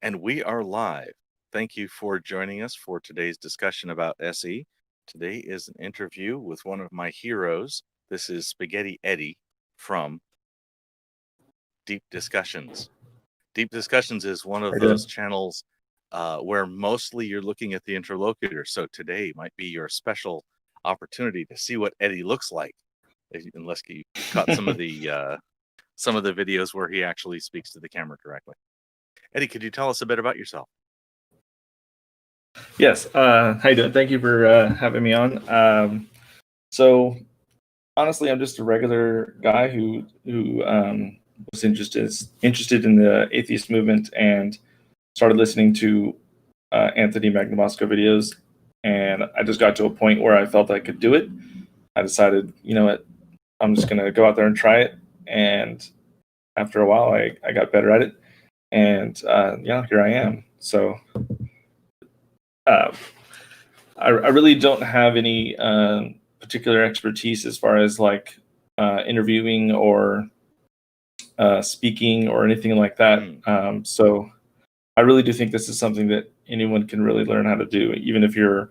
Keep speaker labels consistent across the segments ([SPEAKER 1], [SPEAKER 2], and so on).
[SPEAKER 1] And we are live. Thank you for joining us for today's discussion about SE. Today is an interview with one of my heroes. This is Spaghetti Eddie from Deep Discussions. Deep Discussions is one of those channels where mostly you're looking at the interlocutor. So today might be your special opportunity to see what Eddie looks like, unless you caught some of the videos where he actually speaks to the camera directly. Eddie, could you tell us a bit about yourself?
[SPEAKER 2] Yes. How you doing? Thank you for having me on. So honestly, I'm just a regular guy who was interested in the atheist movement and started listening to Anthony Magnabosco videos. And I just got to a point where I felt I could do it. I decided, you know what, I'm just going to go out there and try it. And after a while, I got better at it. And here I am. So I really don't have any particular expertise as far as like interviewing or speaking or anything like that. So I really do think this is something that anyone can really learn how to do, even if you're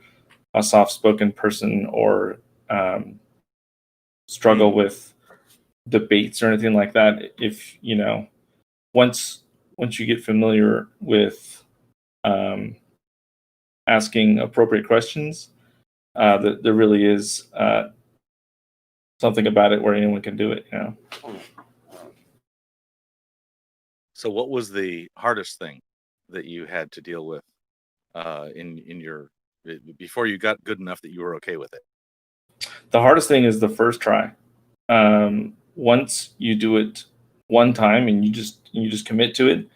[SPEAKER 2] a soft-spoken person or struggle with debates or anything like that. If once you get familiar with asking appropriate questions, there really is something about it where anyone can do it.
[SPEAKER 1] So what was the hardest thing that you had to deal with before you got good enough that you were okay with it?
[SPEAKER 2] The hardest thing is the first try. Once you do it one time and you just commit to it,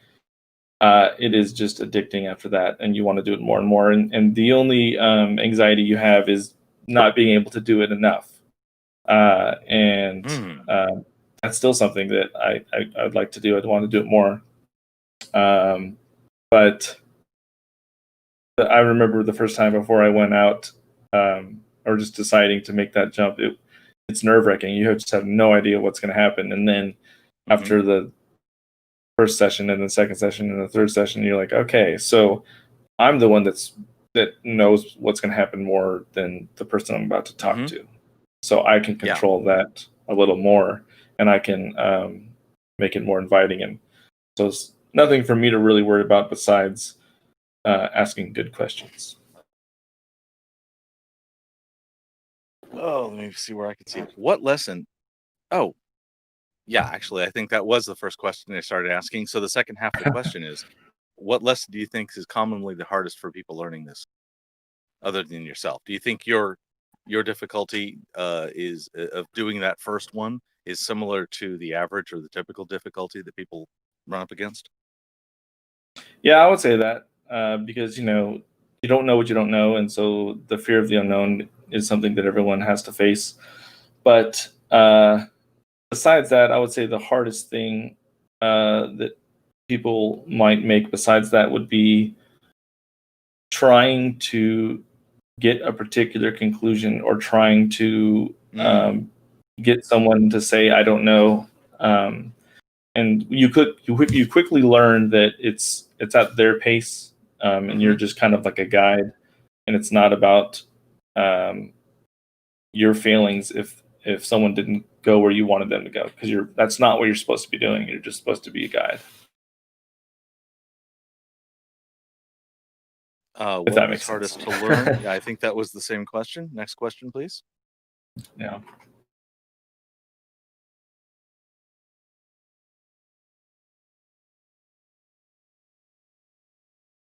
[SPEAKER 2] it is just addicting after that, and you want to do it more and more. And the only anxiety you have is not being able to do it enough. That's still something that I'd like to do. I'd want to do it more. But I remember the first time before I went out, or just deciding to make that jump, it's nerve-wracking. You just have no idea what's going to happen. And then after the first session and the second session and the third session, you're like, okay, so I'm the one that knows what's going to happen more than the person I'm about to talk to. So I can control that a little more, and I can make it more inviting. And so it's nothing for me to really worry about besides asking good questions.
[SPEAKER 1] Oh, let me see where I can see it. What lesson? Oh, yeah, actually, I think that was the first question I started asking. So the second half of the question is, what lesson do you think is commonly the hardest for people learning this, other than yourself? Do you think your difficulty is of doing that first one is similar to the average or the typical difficulty that people run up against?
[SPEAKER 2] Yeah, I would say that because you don't know what you don't know, and so the fear of the unknown is something that everyone has to face. But besides that, I would say the hardest thing that people might make besides that would be trying to get a particular conclusion or trying to get someone to say, I don't know. And you quickly learn that it's at their pace, and you're just kind of like a guide, and it's not about your feelings if someone didn't go where you wanted them to go, because that's not what you're supposed to be doing. You're just supposed to be a guide.
[SPEAKER 1] What that makes hardest to learn? Yeah, I think that was the same question. Next question, please.
[SPEAKER 2] Yeah.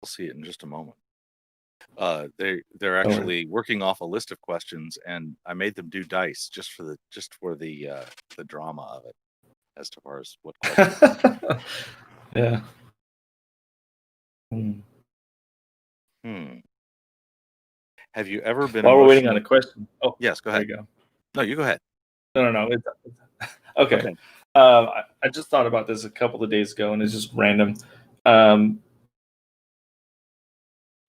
[SPEAKER 1] We'll see it in just a moment. They're actually working off a list of questions, and I made them do dice just for the drama of it, as far as what questions.
[SPEAKER 2] Yeah.
[SPEAKER 1] Have you ever been?
[SPEAKER 2] While we're waiting on a question. Oh,
[SPEAKER 1] yes, go ahead.
[SPEAKER 2] There you go.
[SPEAKER 1] No, you go ahead.
[SPEAKER 2] No. Okay. I just thought about this a couple of days ago, and it's just random.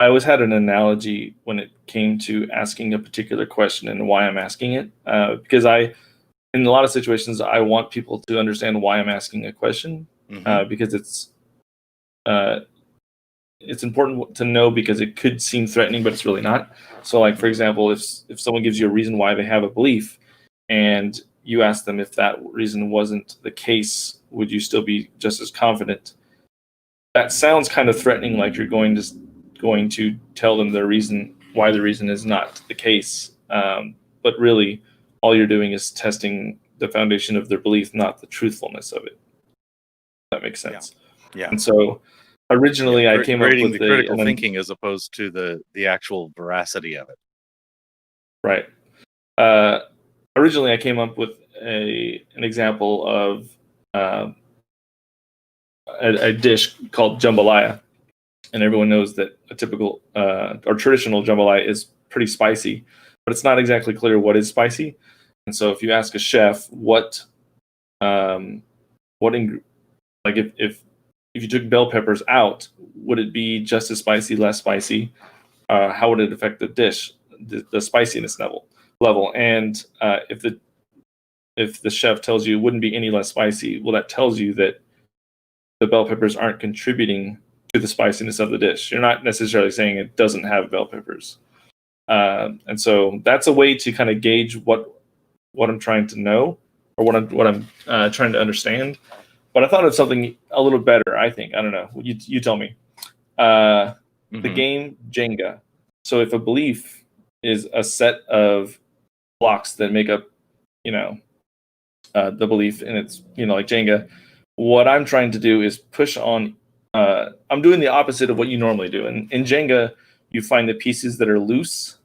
[SPEAKER 2] I always had an analogy when it came to asking a particular question and why I'm asking it, because in a lot of situations, I want people to understand why I'm asking a question, because it's it's important to know because it could seem threatening, but it's really not. So, like, for example, if someone gives you a reason why they have a belief, and you ask them if that reason wasn't the case, would you still be just as confident? That sounds kind of threatening, like you're going to tell them the reason why the reason is not the case. But really, all you're doing is testing the foundation of their belief, not the truthfulness of it. If that makes sense.
[SPEAKER 1] Yeah.
[SPEAKER 2] And so originally I came up
[SPEAKER 1] creating
[SPEAKER 2] with
[SPEAKER 1] the critical thinking as opposed to the actual veracity of it.
[SPEAKER 2] Right. Originally I came up with an example of a dish called jambalaya, and everyone knows that a typical or traditional jambalaya is pretty spicy, but it's not exactly clear what is spicy. And so if you ask a chef what like if you took bell peppers out, would it be just as spicy, less spicy? How would it affect the dish, the spiciness level? And if the chef tells you it wouldn't be any less spicy, well, that tells you that the bell peppers aren't contributing to the spiciness of the dish. You're not necessarily saying it doesn't have bell peppers. And so that's a way to kind of gauge what I'm trying to know, or what I'm trying to understand. But I thought of something a little better. I think, I don't know. You tell me. The game Jenga. So if a belief is a set of blocks that make up, the belief, and it's like Jenga, what I'm trying to do is push on. I'm doing the opposite of what you normally do. In Jenga, you find the pieces that are loose,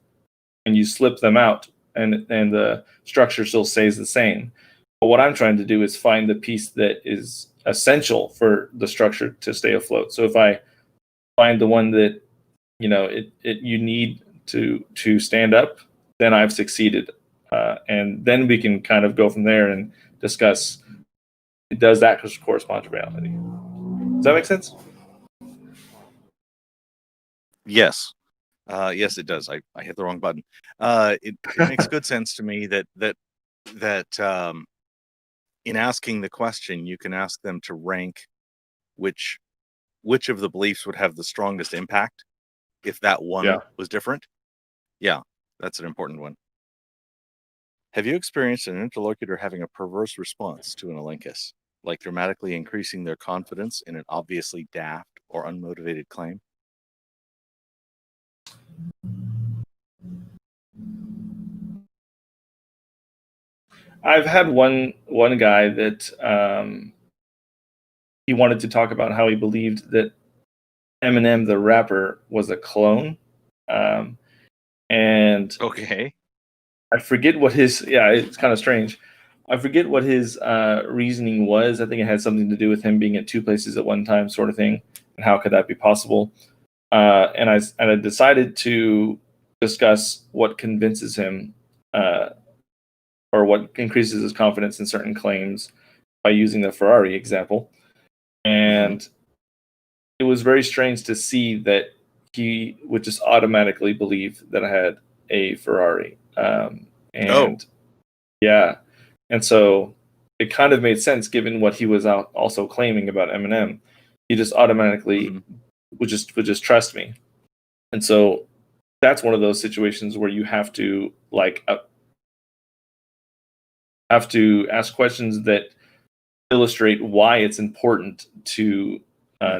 [SPEAKER 2] and you slip them out, and the structure still stays the same. But what I'm trying to do is find the piece that is essential for the structure to stay afloat. So if I find the one that you need to stand up, then I've succeeded, and then we can kind of go from there and discuss, does that correspond to reality? Does that make sense?
[SPEAKER 1] Yes. Yes, it does. I hit the wrong button. It makes good sense to me that in asking the question, you can ask them to rank which of the beliefs would have the strongest impact if that one was different. Yeah, that's an important one. Have you experienced an interlocutor having a perverse response to an elenchus, like dramatically increasing their confidence in an obviously daft or unmotivated claim?
[SPEAKER 2] I've had one guy that he wanted to talk about how he believed that Eminem the rapper was a clone, and
[SPEAKER 1] Okay.
[SPEAKER 2] I forget what his it's kind of strange. I forget what his reasoning was. I think it had something to do with him being at two places at one time, sort of thing. And how could that be possible? And I decided to discuss what convinces him, or what increases his confidence in certain claims, by using the Ferrari example. And it was very strange to see that he would just automatically believe that I had a Ferrari. Yeah. And so it kind of made sense given what he was also claiming about Eminem. He just automatically would just trust me. And so that's one of those situations where you have to ask questions that illustrate why it's important to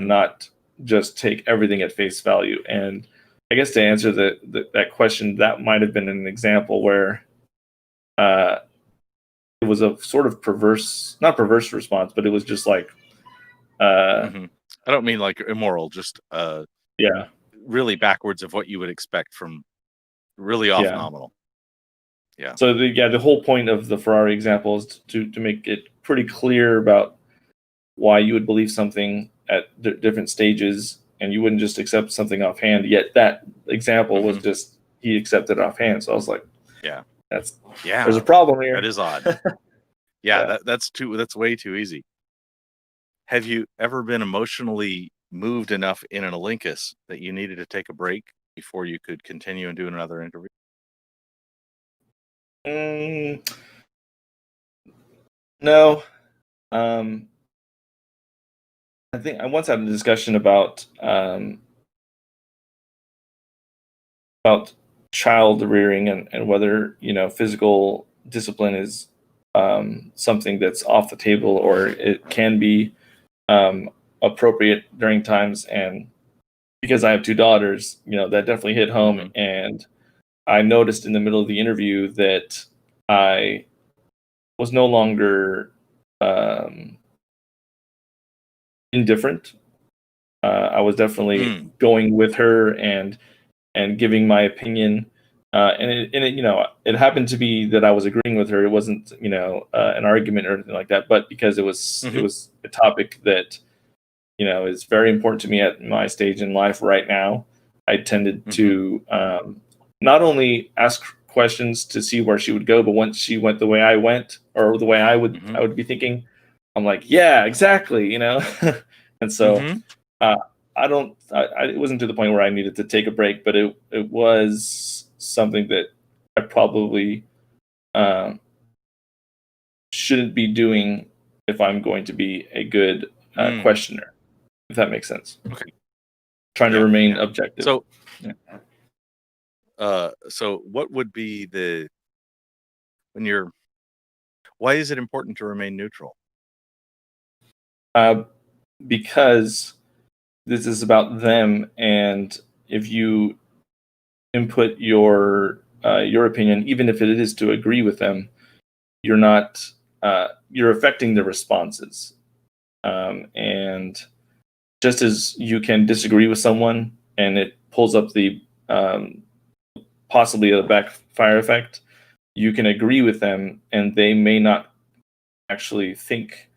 [SPEAKER 2] not just take everything at face value. And I guess to answer that question, that might have been an example where it was a sort of not perverse response, but it was just like,
[SPEAKER 1] I don't mean like immoral, just really backwards of what you would expect from really off nominal. Yeah.
[SPEAKER 2] So the whole point of the Ferrari example is to make it pretty clear about why you would believe something at different stages, and you wouldn't just accept something offhand. Yet that example was just, he accepted offhand. So I was like, there's a problem here.
[SPEAKER 1] That is odd. That's way too easy. Have you ever been emotionally moved enough in an elenchus that you needed to take a break before you could continue and do another interview?
[SPEAKER 2] No. I think I once had a discussion about about child rearing and whether physical discipline is something that's off the table or it can be appropriate during times. And because I have two daughters, that definitely hit home.
[SPEAKER 1] Mhm.
[SPEAKER 2] And I noticed in the middle of the interview that I was no longer indifferent. I was definitely
[SPEAKER 1] Mm.
[SPEAKER 2] going with her and giving my opinion. It happened to be that I was agreeing with her. It wasn't, an argument or anything like that, but because it
[SPEAKER 1] Mhm.
[SPEAKER 2] was a topic that, is very important to me at my stage in life right now. I tended
[SPEAKER 1] Mhm.
[SPEAKER 2] to not only ask questions to see where she would go, but once she went the way I went or the way
[SPEAKER 1] Mhm.
[SPEAKER 2] I would be thinking, I'm like, yeah, exactly, and so
[SPEAKER 1] Mhm.
[SPEAKER 2] uh, it wasn't to the point where I needed to take a break, but it was something that I probably um, shouldn't be doing if I'm going to be a good
[SPEAKER 1] Mm.
[SPEAKER 2] questioner, if that makes sense.
[SPEAKER 1] Okay.
[SPEAKER 2] Trying to
[SPEAKER 1] Yeah.
[SPEAKER 2] remain
[SPEAKER 1] Yeah.
[SPEAKER 2] objective.
[SPEAKER 1] So,
[SPEAKER 2] Yeah.
[SPEAKER 1] so what would be when you're why is it important to remain neutral?
[SPEAKER 2] Uh, because this is about them, and if you input your opinion, even if it is to agree with them, you're not you're affecting the responses. And just as you can disagree with someone and it pulls up the possibly a backfire effect, you can agree with them and they may not actually think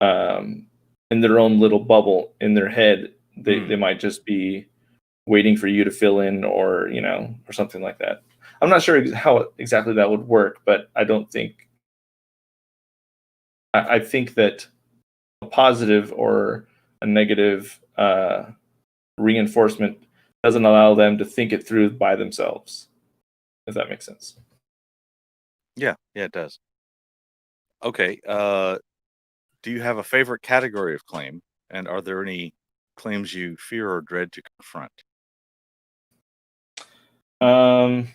[SPEAKER 2] um, in their own little bubble in their head. They
[SPEAKER 1] Mm.
[SPEAKER 2] might just be waiting for you to fill in or or something like that. I'm not sure how exactly that would work, but I don't think I think that a positive or a negative reinforcement doesn't allow them to think it through by themselves, if that makes sense.
[SPEAKER 1] Yeah. Yeah, it does. Okay. Do you have a favorite category of claim? And are there any claims you fear or dread to confront?
[SPEAKER 2] Um,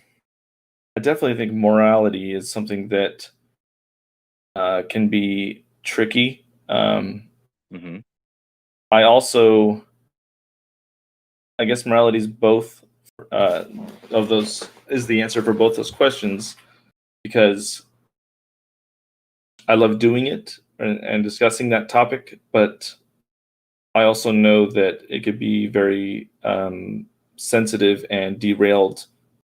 [SPEAKER 2] I definitely think morality is something that can be tricky.
[SPEAKER 1] Hmm.
[SPEAKER 2] I also, I guess, morality is both uh, of those is the answer for both those questions because I love doing it and discussing that topic, but I also know that it could be very sensitive and derailed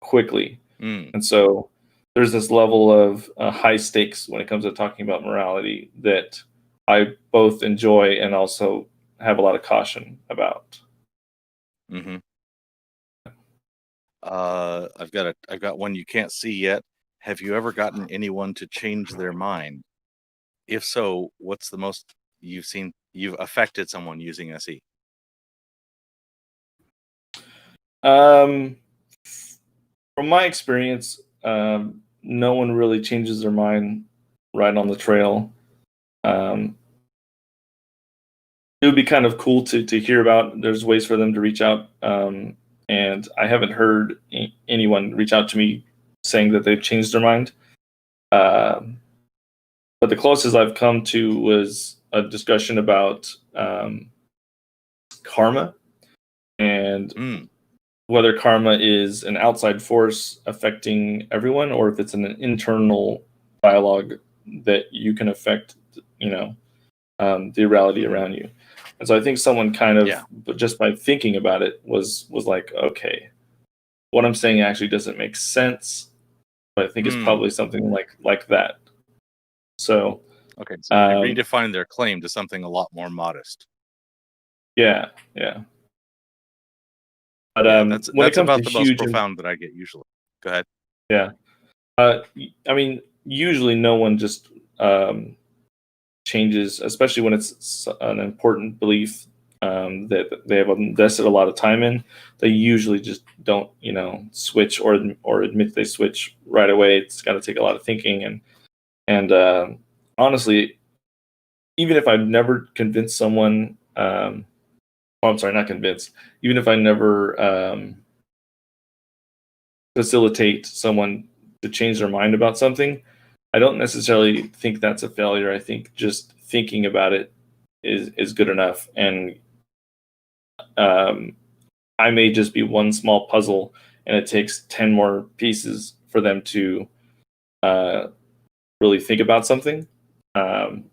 [SPEAKER 2] quickly.
[SPEAKER 1] Mm.
[SPEAKER 2] And so there's this level of high stakes when it comes to talking about morality that I both enjoy and also have a lot of caution about.
[SPEAKER 1] Hmm. I've got one you can't see yet. Have you ever gotten anyone to change their mind? If so, what's the most you've affected someone using SE?
[SPEAKER 2] Um, from my experience, no one really changes their mind right on the trail. Um, it would be kind of cool to hear about. There's ways for them to reach out, and I haven't heard anyone reach out to me saying that they've changed their mind. Um, but the closest I've come to was a discussion about karma and
[SPEAKER 1] Mm.
[SPEAKER 2] whether karma is an outside force affecting everyone or if it's an internal dialogue that you can affect, you know, the reality
[SPEAKER 1] Hmm.
[SPEAKER 2] around you. And so I think someone kind of,
[SPEAKER 1] Yeah.
[SPEAKER 2] but just by thinking about it, was like, okay, what I'm saying actually doesn't make sense. But I think it's
[SPEAKER 1] Mm.
[SPEAKER 2] probably something like that. So
[SPEAKER 1] Okay. So they
[SPEAKER 2] um,
[SPEAKER 1] redefine their claim to something a lot more modest.
[SPEAKER 2] yeah, yeah. But
[SPEAKER 1] Yeah,
[SPEAKER 2] when it
[SPEAKER 1] that's
[SPEAKER 2] comes to
[SPEAKER 1] about the most
[SPEAKER 2] huge, and
[SPEAKER 1] profound that I get usually. Go ahead.
[SPEAKER 2] yeah, I mean, usually no one just um, changes, especially when it's an important belief that they have invested a lot of time in. They usually just don't, switch or admit they switch right away. It's got to take a lot of thinking and honestly, even if I've never convinced someone, oh, I'm sorry, not convinced. Even if I never facilitate someone to change their mind about something, I don't necessarily think that's a failure. I think just thinking about it is good enough. And I may just be one small puzzle, and it takes 10 more pieces for them to really think about something. So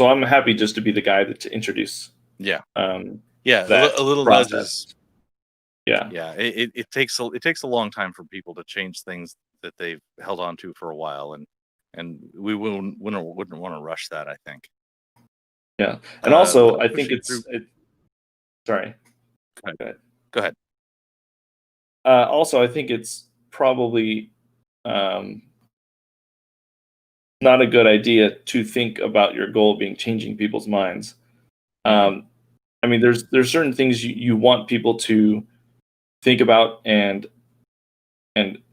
[SPEAKER 2] I'm happy just to be the guy to introduce.
[SPEAKER 1] Yeah.
[SPEAKER 2] That
[SPEAKER 1] A little
[SPEAKER 2] process.
[SPEAKER 1] nudges.
[SPEAKER 2] Yeah.
[SPEAKER 1] It takes a long time for people to change things that they've held on to for a while, and we wouldn't want to rush that, I think.
[SPEAKER 2] Yeah. And also,
[SPEAKER 1] without
[SPEAKER 2] I think
[SPEAKER 1] pushing through-
[SPEAKER 2] sorry.
[SPEAKER 1] Go ahead.
[SPEAKER 2] Also, I think it's probably not a good idea to think about your goal being changing people's minds. I mean, there's certain things you want people to think about and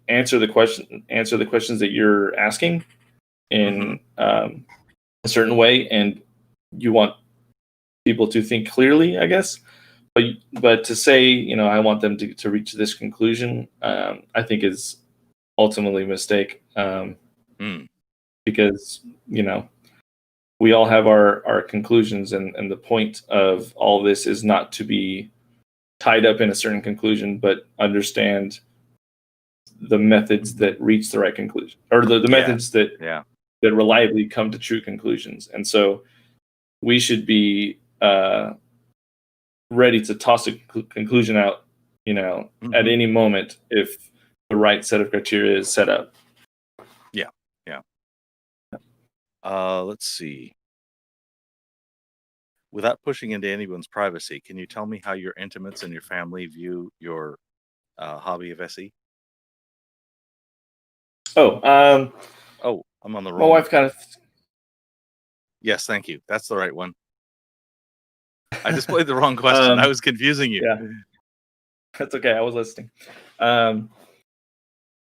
[SPEAKER 2] answer the questions that you're asking in a certain way, and you want people to think clearly, I guess. But to say, I want them to reach this conclusion, I think is ultimately a mistake. Because we all have our conclusions, and the point of all this is not to be tied up in a certain conclusion, but understand the methods that reach the right conclusion, or the methods that reliably come to true conclusions. And so we should be ready to toss a conclusion out, at any moment if the right set of criteria is set up.
[SPEAKER 1] Let's see. Without pushing into anyone's privacy, can you tell me how your intimates and your family view your hobby of SE?
[SPEAKER 2] I'm
[SPEAKER 1] on the wrong.
[SPEAKER 2] My wife kind of.
[SPEAKER 1] Yes, thank you. That's the right one. I displayed the wrong question. I was confusing you.
[SPEAKER 2] Yeah, that's okay. I was listening. My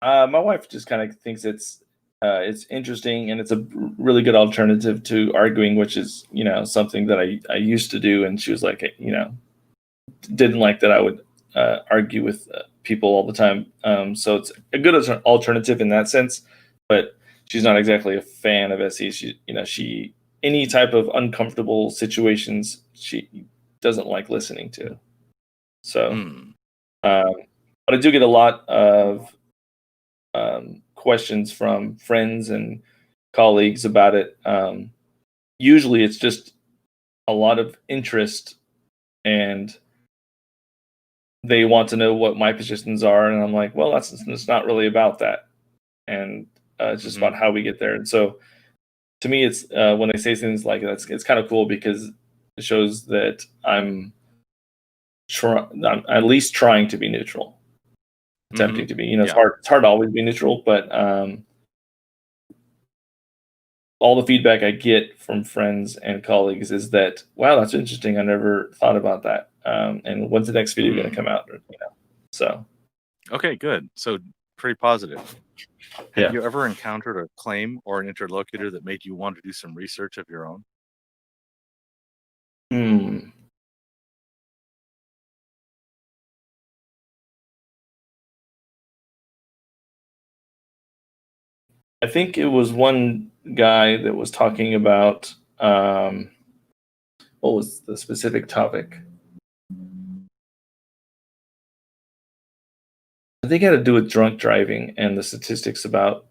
[SPEAKER 2] wife just kind of thinks it's interesting, and it's a really good alternative to arguing, which is something that I used to do. And she was like, didn't like that I would argue with people all the time. So it's a good alternative in that sense, but she's not exactly a fan of SE. She any type of uncomfortable situations she doesn't like listening to. So, but I do get a lot of questions from friends and colleagues about it. Usually it's just a lot of interest, and they want to know what my positions are, and I'm like, well, it's not really about that, and it's just about how we get there. And so to me, it's when they say things like that, it's kind of cool, because it shows that I'm at least trying to be neutral, attempting to be. It's hard to always be neutral, but all the feedback I get from friends and colleagues is that, wow, that's interesting. I never thought about that. And when's the next video going to come out? So.
[SPEAKER 1] Okay, good. So pretty positive. Have you ever encountered a claim or an interlocutor that made you want to do some research of your own?
[SPEAKER 2] I think it was one guy that was talking about what was the specific topic? I think it had to do with drunk driving and the statistics about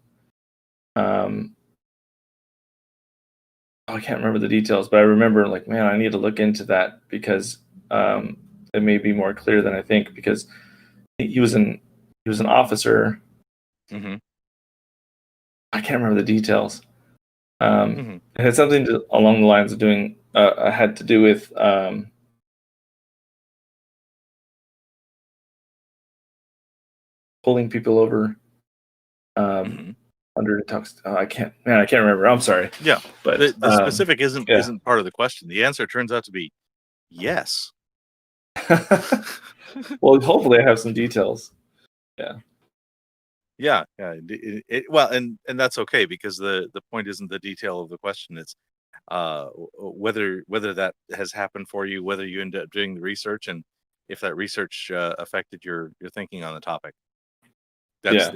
[SPEAKER 2] I can't remember the details, but I remember, like, man, I need to look into that, because it may be more clear than I think, because he was an officer. I can't remember the details. It had something along the lines of doing had to do with pulling people over under intoxication. I can't remember. I'm sorry.
[SPEAKER 1] Yeah,
[SPEAKER 2] but
[SPEAKER 1] the specific isn't part of the question. The answer turns out to be yes.
[SPEAKER 2] Well, hopefully I have some details.
[SPEAKER 1] Yeah. Well, and that's okay, because the point isn't the detail of the question. It's whether that has happened for you, whether you end up doing the research, and if that research affected your thinking on the topic. That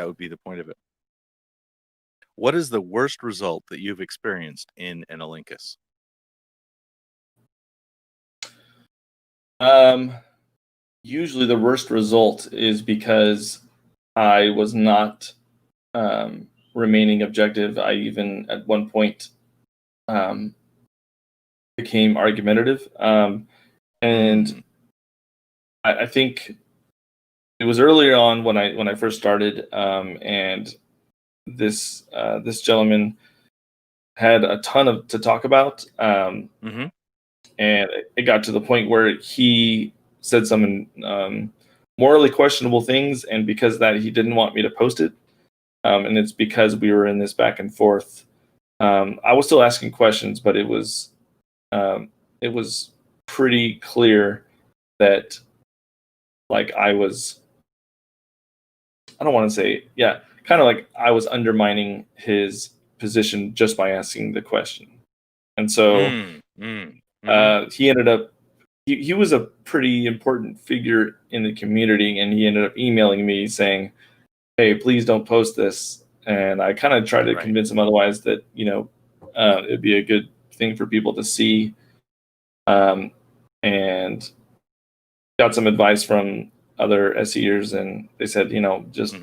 [SPEAKER 1] would be the point of it. What is the worst result that you've experienced in an Olympus?
[SPEAKER 2] Usually the worst result is because I was not remaining objective. I even at one point became argumentative. And I think it was earlier on when I first started, and this gentleman had a ton to talk about, and it got to the point where he said some morally questionable things, and because of that, he didn't want me to post it, and it's because we were in this back and forth. I was still asking questions, but it was pretty clear that, like, I don't want to say, kind of like I was undermining his position just by asking the question. And so he ended up, he was a pretty important figure in the community, and he ended up emailing me saying, hey, please don't post this. And I kind of tried to convince him otherwise, that, it'd be a good thing for people to see. And got some advice from other SEers, and they said, just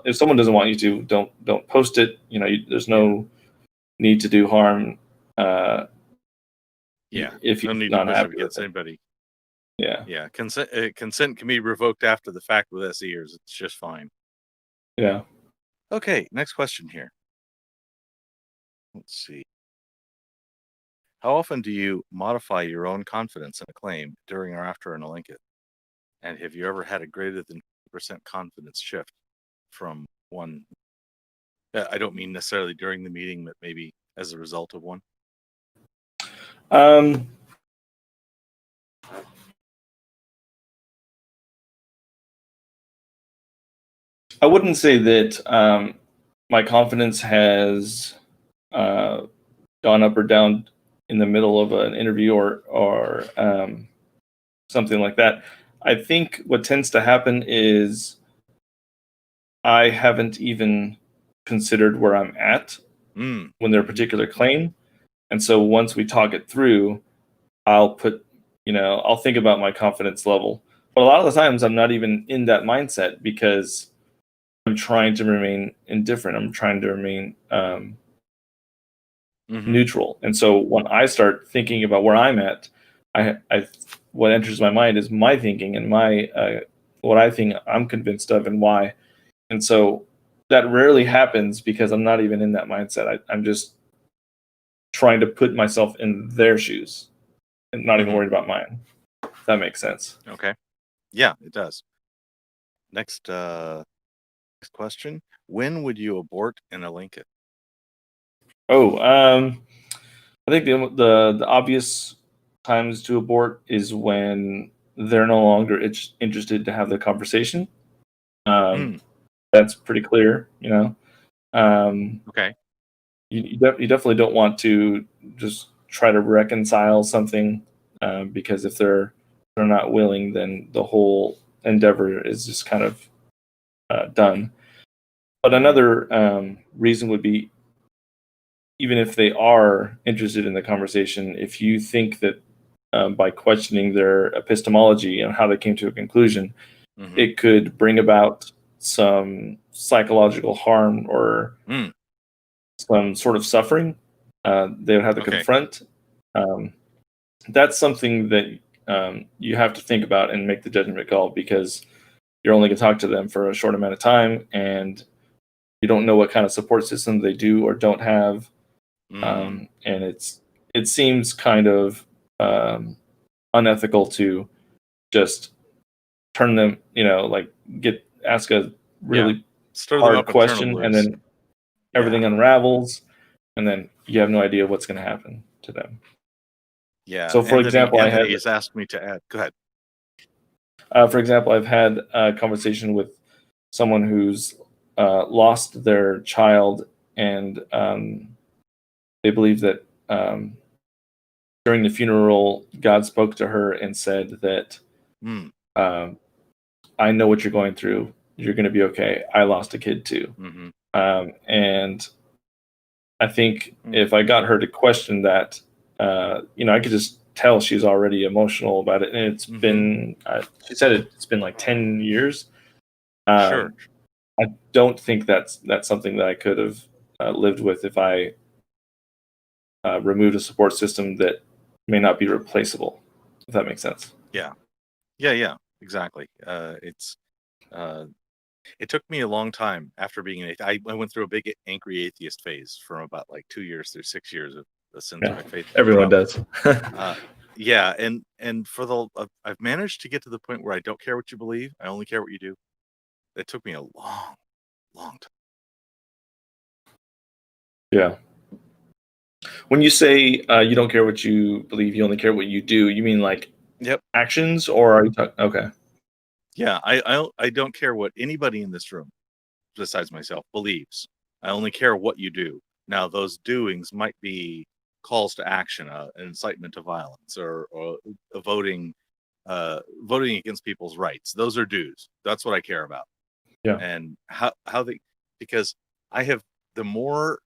[SPEAKER 2] if someone doesn't want you to, don't post it. There's no need to do harm. If you're
[SPEAKER 1] no need
[SPEAKER 2] not
[SPEAKER 1] to
[SPEAKER 2] happy
[SPEAKER 1] against
[SPEAKER 2] with
[SPEAKER 1] anybody.
[SPEAKER 2] Yeah.
[SPEAKER 1] Consent can be revoked after the fact with SEers. It's just fine.
[SPEAKER 2] Yeah.
[SPEAKER 1] Okay, next question here. Let's see. How often do you modify your own confidence in a claim during or after an Olympus? And have you ever had a greater than 50% confidence shift from one? I don't mean necessarily during the meeting, but maybe as a result of one.
[SPEAKER 2] I wouldn't say that my confidence has gone up or down in the middle of an interview or something like that. I think what tends to happen is I haven't even considered where I'm at when there's a particular claim. And so once we talk it through, I'll think about my confidence level. But a lot of the times I'm not even in that mindset because I'm trying to remain indifferent. I'm trying to remain neutral. And so when I start thinking about where I'm at, what enters my mind is my thinking and my what I think I'm convinced of and why. And so that rarely happens because I'm not even in that mindset. I'm just trying to put myself in their shoes and not even worried about mine. If that makes sense.
[SPEAKER 1] Okay. Yeah, it does. Next question. When would you abort an Olympus?
[SPEAKER 2] I think the obvious times to abort is when they're no longer interested to have the conversation. That's pretty clear,
[SPEAKER 1] Okay.
[SPEAKER 2] You definitely don't want to just try to reconcile something, because if they're not willing, then the whole endeavor is just kind of done. But another reason would be, even if they are interested in the conversation, if you think that by questioning their epistemology and how they came to a conclusion, it could bring about some psychological harm or some sort of suffering, they would have to confront. That's something that you have to think about and make the judgment call, because you're only going to talk to them for a short amount of time, and you don't know what kind of support system they do or don't have. And it seems kind of unethical to just turn them, ask a really hard question, and then everything unravels, and then you have no idea what's going to happen to them.
[SPEAKER 1] Yeah.
[SPEAKER 2] So, for example,
[SPEAKER 1] Anthony has asked me to add. Go
[SPEAKER 2] ahead. For example, I've had a conversation with someone who's lost their child, and they believe that during the funeral, God spoke to her and said that, I know what you're going through. You're going to be okay. I lost a kid too.
[SPEAKER 1] Mm-hmm.
[SPEAKER 2] And I think if I got her to question that, I could just tell she's already emotional about it. And it's been, she said it's been like 10 years.
[SPEAKER 1] Sure.
[SPEAKER 2] I don't think that's something that I could have lived with if I removed a support system that may not be replaceable, if that makes sense.
[SPEAKER 1] Yeah, exactly. It took me a long time after being an atheist. I went through a big angry atheist phase from about like 2 years through 6 years of since my faith.
[SPEAKER 2] Everyone does.
[SPEAKER 1] Yeah, and for I've managed to get to the point where I don't care what you believe. I only care what you do. It took me a long, long time.
[SPEAKER 2] Yeah. When you say you don't care what you believe, you only care what you do, you mean like actions, or are you talking? Okay.
[SPEAKER 1] Yeah, I don't care what anybody in this room, besides myself, believes. I only care what you do. Now, those doings might be calls to action, an incitement to violence, or voting against people's rights. Those are do's. That's what I care about.
[SPEAKER 2] Yeah.
[SPEAKER 1] And how they, because I have, the more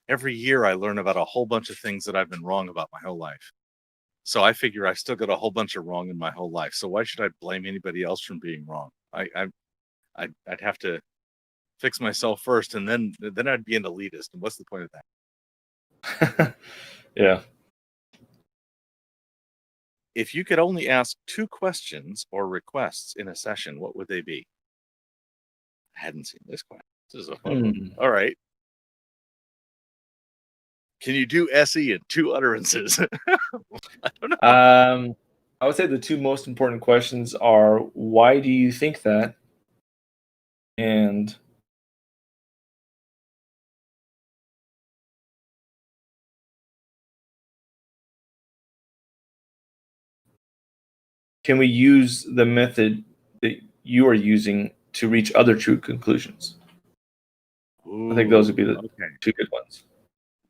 [SPEAKER 1] every year I learn about a whole bunch of things that I've been wrong about my whole life. So I figure I still got a whole bunch of wrong in my whole life. So why should I blame anybody else from being wrong? I'd have to fix myself first, and then I'd be an elitist. And what's the point of
[SPEAKER 2] that? Yeah.
[SPEAKER 1] If you could only ask 2 questions or requests in a session, what would they be? I hadn't seen this question. This is a fun one. All right. Can you do SE in 2 utterances? I don't know.
[SPEAKER 2] I would say the 2 most important questions are, why do you think that? And can we use the method that you are using to reach other true conclusions? I think those would be the 2 good ones.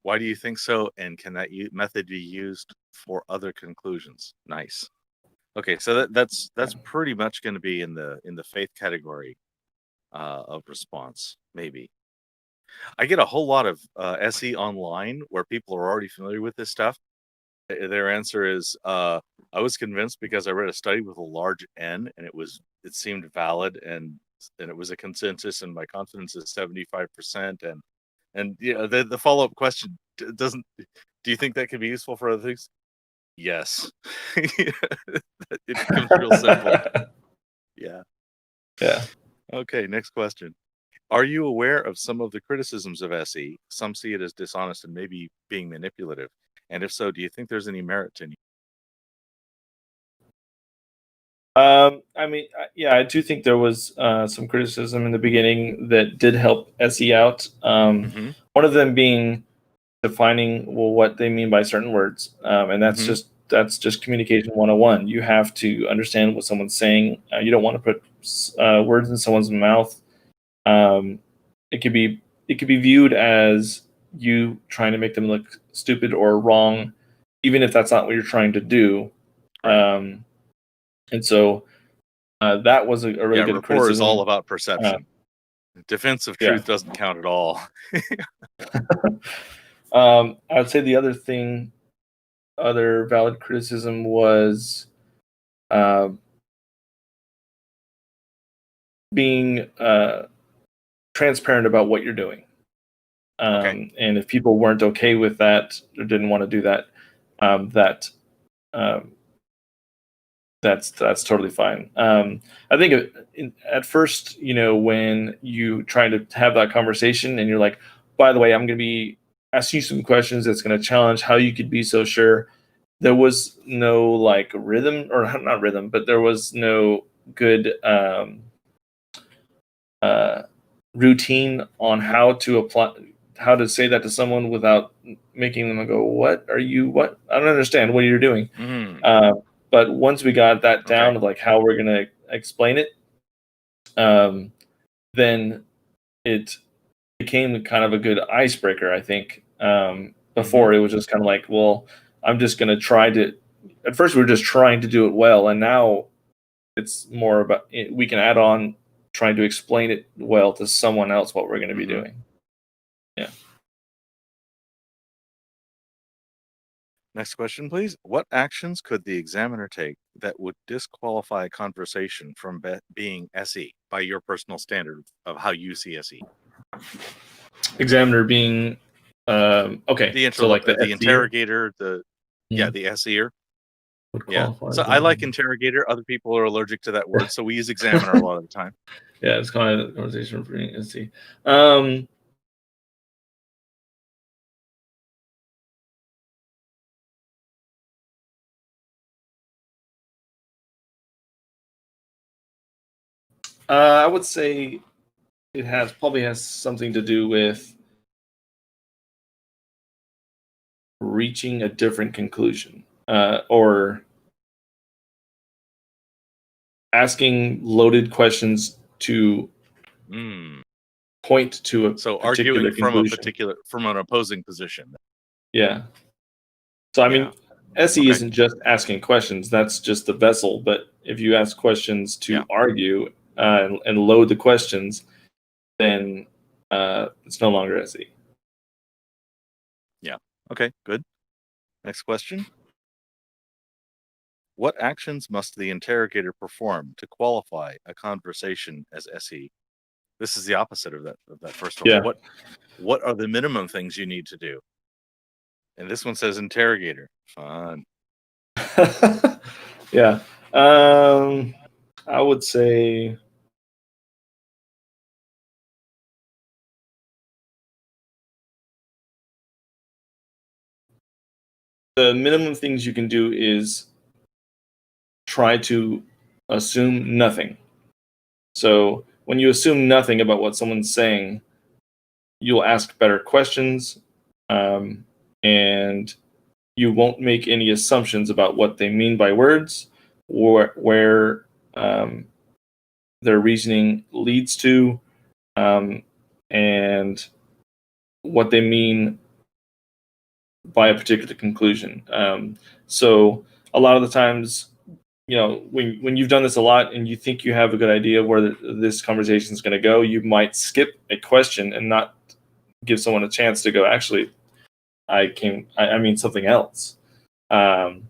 [SPEAKER 1] Why do you think so? And can that method be used for other conclusions? Nice. Okay, so that's pretty much going to be in the faith category of response, maybe. I get a whole lot of SE online where people are already familiar with this stuff. Their answer is, I was convinced because I read a study with a large N, and it seemed valid, and it was a consensus, and my confidence is 75%. And the follow-up question do you think that could be useful for other things? Yes. It becomes real simple. Yeah. Okay, next question. Are you aware of some of the criticisms of SE? Some see it as dishonest and maybe being manipulative. And if so, do you think there's any merit to it?
[SPEAKER 2] I mean, I do think there was some criticism in the beginning that did help SE out. One of them being defining what they mean by certain words, and that's just communication 101. You have to understand what someone's saying. You don't want to put words in someone's mouth. It could be viewed as you trying to make them look stupid or wrong, even if that's not what you're trying to do. And so that was a really good
[SPEAKER 1] rapport
[SPEAKER 2] criticism.
[SPEAKER 1] Is all about perception. Defense of truth doesn't count at all.
[SPEAKER 2] I would say the other valid criticism was being transparent about what you're doing. And if people weren't okay with that or didn't want to do that, that's totally fine. I think at first, when you try to have that conversation and you're like, by the way, I'm going to be asking you some questions that's going to challenge how you could be so sure. There was no like rhythm, or not rhythm, but there was no good routine on how to say that to someone without making them go, what are you, what? I don't understand what you're doing. But once we got that down of like how we're going to explain it, then it became kind of a good icebreaker, I think. Before it was just kind of like, well, I'm just going to try to. At first, we were just trying to do it well, and now it's more about we can add on trying to explain it well to someone else what we're going to be doing. Yeah.
[SPEAKER 1] Next question, please. What actions could the examiner take that would disqualify a conversation from being SE by your personal standard of how you see SE?
[SPEAKER 2] Examiner being okay.
[SPEAKER 1] So like the interrogator, the SEer. Yeah. So I like interrogator. Other people are allergic to that word, so we use examiner a lot of the time.
[SPEAKER 2] Yeah, it's kind of conversation for being SE. I would say it probably has something to do with reaching a different conclusion, or asking loaded questions to point to a
[SPEAKER 1] arguing
[SPEAKER 2] conclusion.
[SPEAKER 1] from an opposing position.
[SPEAKER 2] Yeah. So I mean, SE isn't just asking questions; that's just the vessel. But if you ask questions to argue and load the questions, then it's no longer SE.
[SPEAKER 1] Yeah. Okay. Good. Next question. What actions must the interrogator perform to qualify a conversation as SE? This is the opposite of that first one.
[SPEAKER 2] Yeah.
[SPEAKER 1] What are the minimum things you need to do? And this one says interrogator. Fun.
[SPEAKER 2] Yeah. I would say the minimum things you can do is try to assume nothing. So when you assume nothing about what someone's saying, you'll ask better questions, and you won't make any assumptions about what they mean by words, or where their reasoning leads to, and what they mean by a particular conclusion. So a lot of the times, when you've done this a lot and you think you have a good idea of where this conversation is going to go, you might skip a question and not give someone a chance to go, actually, I mean something else. And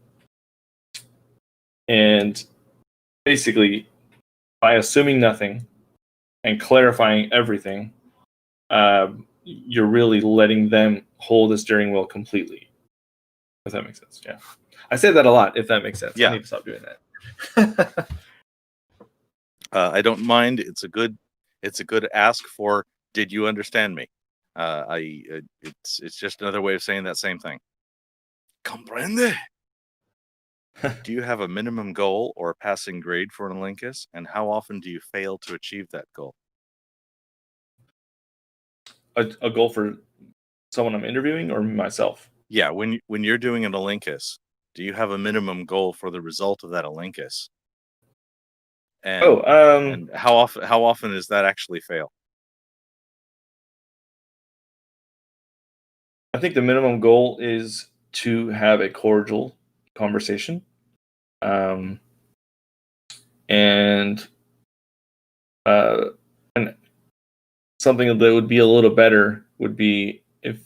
[SPEAKER 2] basically, by assuming nothing and clarifying everything, you're really letting them hold the steering wheel completely. If that makes sense. Yeah. I say that a lot, if that makes sense.
[SPEAKER 1] Yeah.
[SPEAKER 2] I need to stop doing that.
[SPEAKER 1] I don't mind. It's a good ask for, did you understand me? It's just another way of saying that same thing. Comprende? Do you have a minimum goal or a passing grade for an Olympus, and how often do you fail to achieve that goal?
[SPEAKER 2] A goal for someone I'm interviewing or myself?
[SPEAKER 1] Yeah, when you're doing an Olympus, do you have a minimum goal for the result of that Olympus? And how often does that actually fail?
[SPEAKER 2] I think the minimum goal is to have a cordial conversation, and something that would be a little better would be if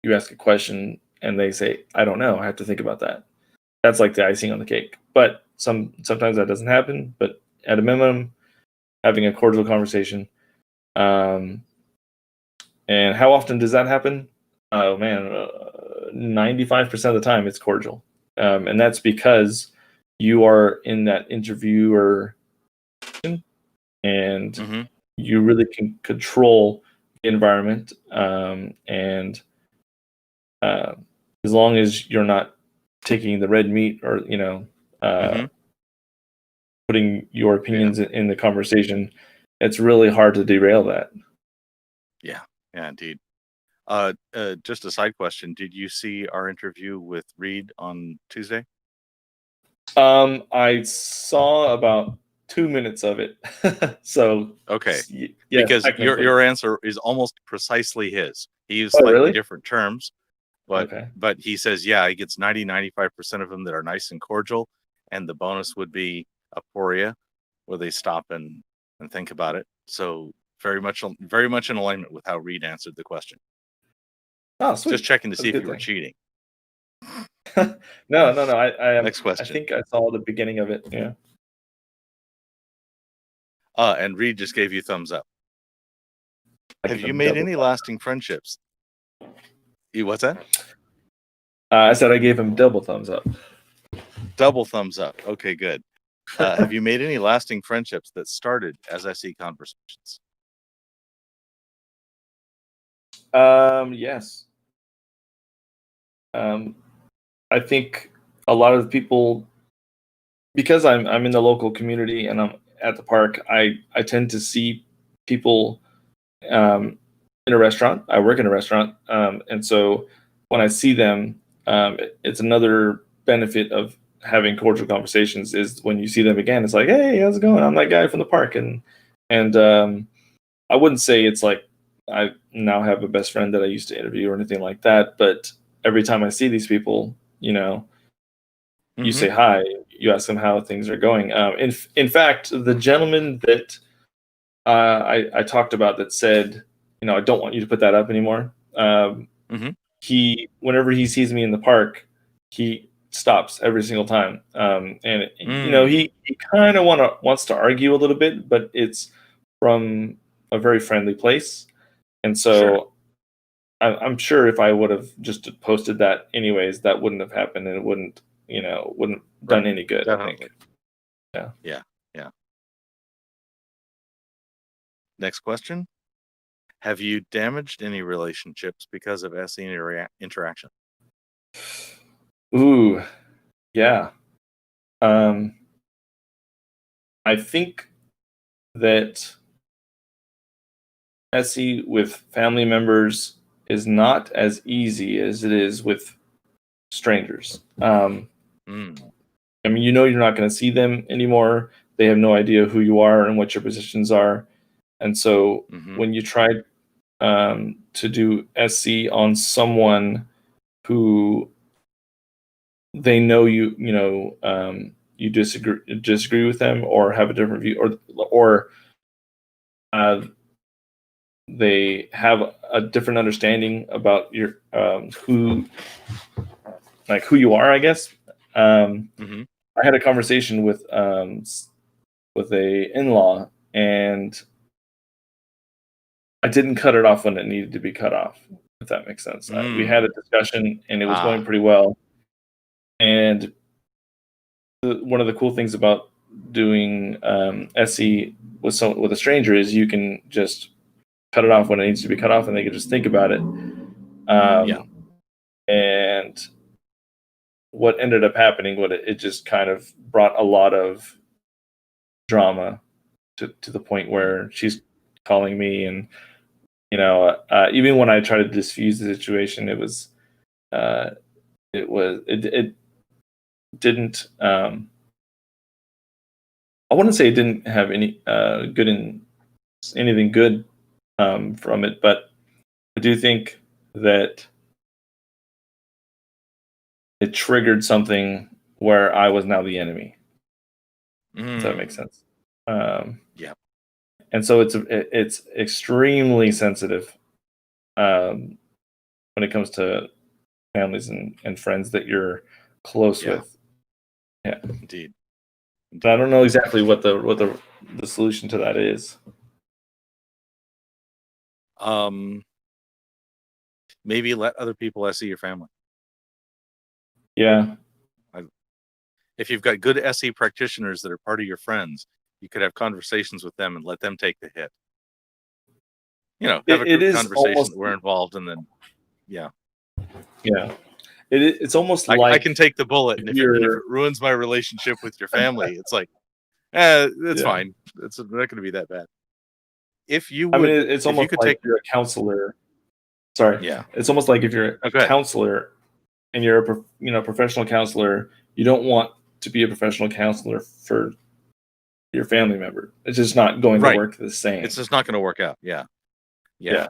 [SPEAKER 2] you ask a question and they say, "I don't know. I have to think about that." That's like the icing on the cake. But sometimes that doesn't happen. But at a minimum, having a cordial conversation. And how often does that happen? Oh man, 95% of the time it's cordial, and that's because you are in that interviewer, and you really can control the environment, and as long as you're not taking the red meat or putting your opinions in the conversation, it's really hard to derail that.
[SPEAKER 1] Yeah, indeed. Just a side question: did you see our interview with Reed on Tuesday?
[SPEAKER 2] I saw about 2 minutes of it. So
[SPEAKER 1] okay,
[SPEAKER 2] yes,
[SPEAKER 1] because your answer is almost precisely his. He used
[SPEAKER 2] slightly
[SPEAKER 1] different terms,
[SPEAKER 2] Okay.
[SPEAKER 1] But he says, yeah, he gets 95% of them that are nice and cordial, and the bonus would be aporia, where they stop and think about it. So very much in alignment with how Reed answered the question.
[SPEAKER 2] Oh, sweet.
[SPEAKER 1] Just checking to
[SPEAKER 2] That's
[SPEAKER 1] see
[SPEAKER 2] a
[SPEAKER 1] if
[SPEAKER 2] good
[SPEAKER 1] you were
[SPEAKER 2] thing.
[SPEAKER 1] cheating.
[SPEAKER 2] No. I
[SPEAKER 1] Next question.
[SPEAKER 2] I think I saw the beginning of it. Yeah.
[SPEAKER 1] And Reed just gave you thumbs up. Have you made any lasting friendships? What's that?
[SPEAKER 2] I said I gave him double thumbs up.
[SPEAKER 1] Double thumbs up. Okay, good. Have you made any lasting friendships that started as SE conversations?
[SPEAKER 2] Yes. I think a lot of the people, because I'm in the local community and I'm at the park, I tend to see people in a restaurant. I work in a restaurant, and so when I see them, it's another benefit of having cordial conversations is when you see them again, it's like, hey, how's it going? I'm that guy from the park, and I wouldn't say it's like I now have a best friend that I used to interview or anything like that, but every time I see these people, you say hi, you ask them how things are going. In fact, the gentleman that I talked about that said, I don't want you to put that up anymore. He, whenever he sees me in the park, he stops every single time. And he kind of wants to argue a little bit, but it's from a very friendly place. And so
[SPEAKER 1] Sure.
[SPEAKER 2] I'm sure if I would have just posted that anyways, that wouldn't have happened, and it wouldn't done any good.
[SPEAKER 1] Definitely.
[SPEAKER 2] I think.
[SPEAKER 1] Yeah. Next question. Have you damaged any relationships because of SE interaction?
[SPEAKER 2] Ooh, yeah. I think that SE with family members is not as easy as it is with strangers. I mean, you're not going to see them anymore. They have no idea who you are and what your positions are. And so when you try to do SC on someone who they know you disagree with them or have a different view, or they have a different understanding about your who you are, I guess. I had a conversation with a in-law, and I didn't cut it off when it needed to be cut off, if that makes sense. We had a discussion, and it was going pretty well. And one of the cool things about doing SE with a stranger is you can just cut it off when it needs to be cut off, and they can just think about it. And what ended up happening, it just kind of brought a lot of drama to the point where she's calling me, and even when I tried to diffuse the situation, it didn't. I wouldn't say it didn't have any anything good from it, but I do think that it triggered something where I was now the enemy. Does that make sense?
[SPEAKER 1] Yeah.
[SPEAKER 2] And so it's extremely sensitive when it comes to families and friends that you're close with. Yeah,
[SPEAKER 1] indeed.
[SPEAKER 2] But I don't know exactly what the solution to that is.
[SPEAKER 1] Maybe let other people SE your family.
[SPEAKER 2] Yeah.
[SPEAKER 1] If you've got good SE practitioners that are part of your friends, you could have conversations with them and let them take the hit. Have a group conversation that we're involved, and then yeah.
[SPEAKER 2] It's almost like
[SPEAKER 1] I can take the bullet, and if it ruins my relationship with your family, it's like, it's fine. It's not going to be that bad. If you would,
[SPEAKER 2] it's almost like you're a counselor. Sorry.
[SPEAKER 1] Yeah.
[SPEAKER 2] It's almost like if you're a counselor and you're a professional counselor, you don't want to be a professional counselor for your family member. It's just not going to work the same.
[SPEAKER 1] It's just not going to work out. Yeah.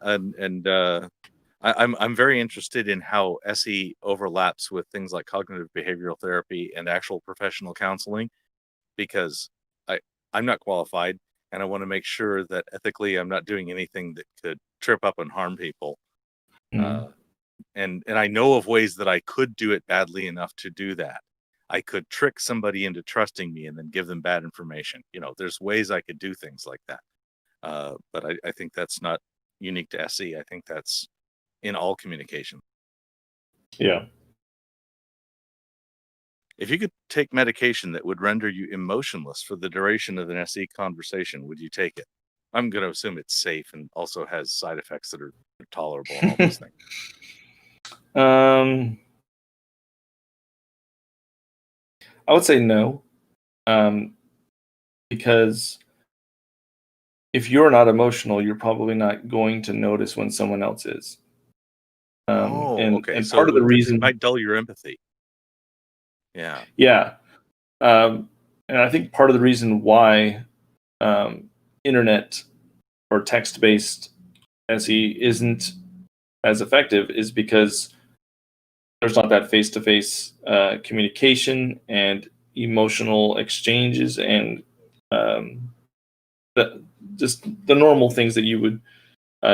[SPEAKER 1] And I'm very interested in how SE overlaps with things like cognitive behavioral therapy and actual professional counseling, because I I'm not qualified, and I want to make sure that ethically I'm not doing anything that could trip up and harm people.
[SPEAKER 2] Mm.
[SPEAKER 1] Uh, and I know of ways that I could do it badly enough to do that. I could trick somebody into trusting me and then give them bad information. There's ways I could do things like that. But I think that's not unique to SE. I think that's in all communication.
[SPEAKER 2] Yeah.
[SPEAKER 1] If you could take medication that would render you emotionless for the duration of an SE conversation, would you take it? I'm going to assume it's safe and also has side effects that are tolerable and all those things.
[SPEAKER 2] I would say no, because if you're not emotional, you're probably not going to notice when someone else is.
[SPEAKER 1] Oh,
[SPEAKER 2] And
[SPEAKER 1] okay.
[SPEAKER 2] and
[SPEAKER 1] So
[SPEAKER 2] part of the
[SPEAKER 1] it
[SPEAKER 2] reason,
[SPEAKER 1] might dull your empathy. Yeah.
[SPEAKER 2] yeah, and I think part of the reason why um, internet or text-based SE isn't as effective is because there's not that face-to-face communication and emotional exchanges and um, the, just the normal things that you would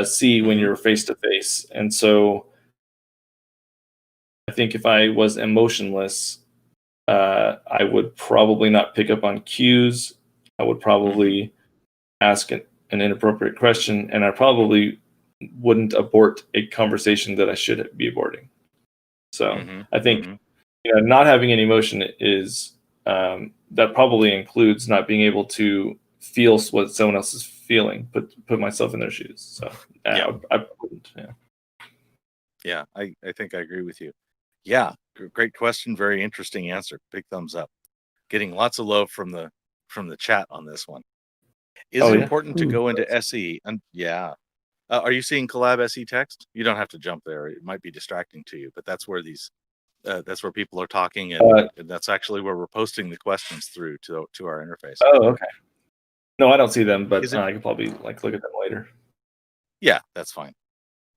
[SPEAKER 2] see when
[SPEAKER 1] Hmm.
[SPEAKER 2] you're face-to-face. And so I think if I was emotionless, I would probably not pick up on cues. I would
[SPEAKER 1] Hmm.
[SPEAKER 2] probably ask an inappropriate question, and I probably wouldn't abort a conversation that I should be aborting. So
[SPEAKER 1] Hmm.
[SPEAKER 2] I think
[SPEAKER 1] Hmm.
[SPEAKER 2] not having any emotion is that probably includes not being able to feel what someone else is feeling. Put myself in their shoes. So
[SPEAKER 1] Yeah.
[SPEAKER 2] I wouldn't. Yeah.
[SPEAKER 1] Yeah. I think I agree with you. Yeah. Great question. Very interesting answer. Big thumbs up. Getting lots of love from the chat on this one. Is
[SPEAKER 2] Oh
[SPEAKER 1] it
[SPEAKER 2] yeah.
[SPEAKER 1] important to
[SPEAKER 2] Ooh.
[SPEAKER 1] go into SE? And yeah. Are you seeing collab SE text? You don't have to jump there. It might be distracting to you, but that's where people are talking,
[SPEAKER 2] Uh,
[SPEAKER 1] and that's actually where we're posting the questions through to our interface.
[SPEAKER 2] oh, okay. No, I don't see them, but
[SPEAKER 1] Is it?
[SPEAKER 2] I can probably look at them later.
[SPEAKER 1] Yeah, that's fine.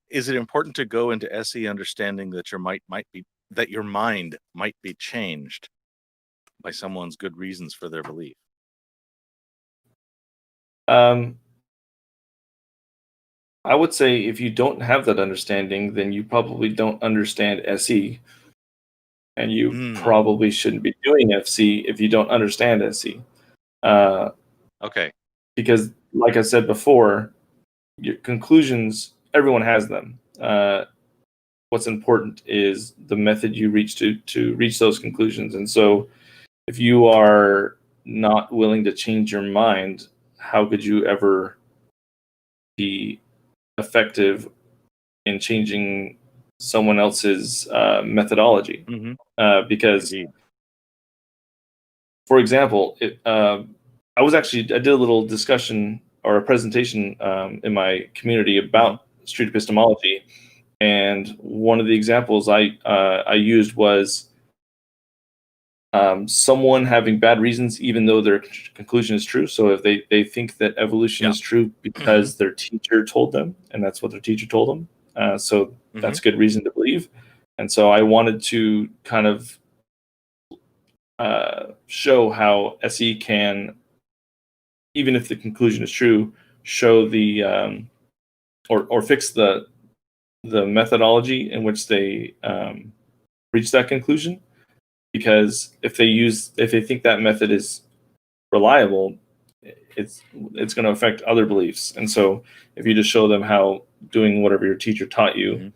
[SPEAKER 1] Is it important to go into SE understanding that your mind might be changed by someone's good reasons for their belief?
[SPEAKER 2] Um, I would say if you don't have that understanding, then you probably don't understand SE, and you
[SPEAKER 1] Hmm.
[SPEAKER 2] probably shouldn't be doing FC if you don't understand SE. Uh,
[SPEAKER 1] Okay.
[SPEAKER 2] because, like I said before, your conclusions, everyone has them. What's important is the method you reach to reach those conclusions. And so, if you are not willing to change your mind, how could you ever be effective in changing someone else's methodology?
[SPEAKER 1] Hmm.
[SPEAKER 2] Because,
[SPEAKER 1] Indeed.
[SPEAKER 2] for example, I did a little discussion or a presentation in my community
[SPEAKER 1] Hmm.
[SPEAKER 2] about street epistemology, and one of the examples I used was someone having bad reasons, even though their conclusion is true. So if they think that evolution
[SPEAKER 1] Yeah.
[SPEAKER 2] is true
[SPEAKER 1] Hmm.
[SPEAKER 2] because their teacher told them, and that's what their teacher told them, so
[SPEAKER 1] Hmm.
[SPEAKER 2] that's good reason to believe. And so I wanted to kind of show how SE can, even if the conclusion is true, show the or fix the methodology in which they reach that conclusion. Because if they think that method is reliable, it's it's going to affect other beliefs. And so if you just show them how doing whatever your teacher taught you,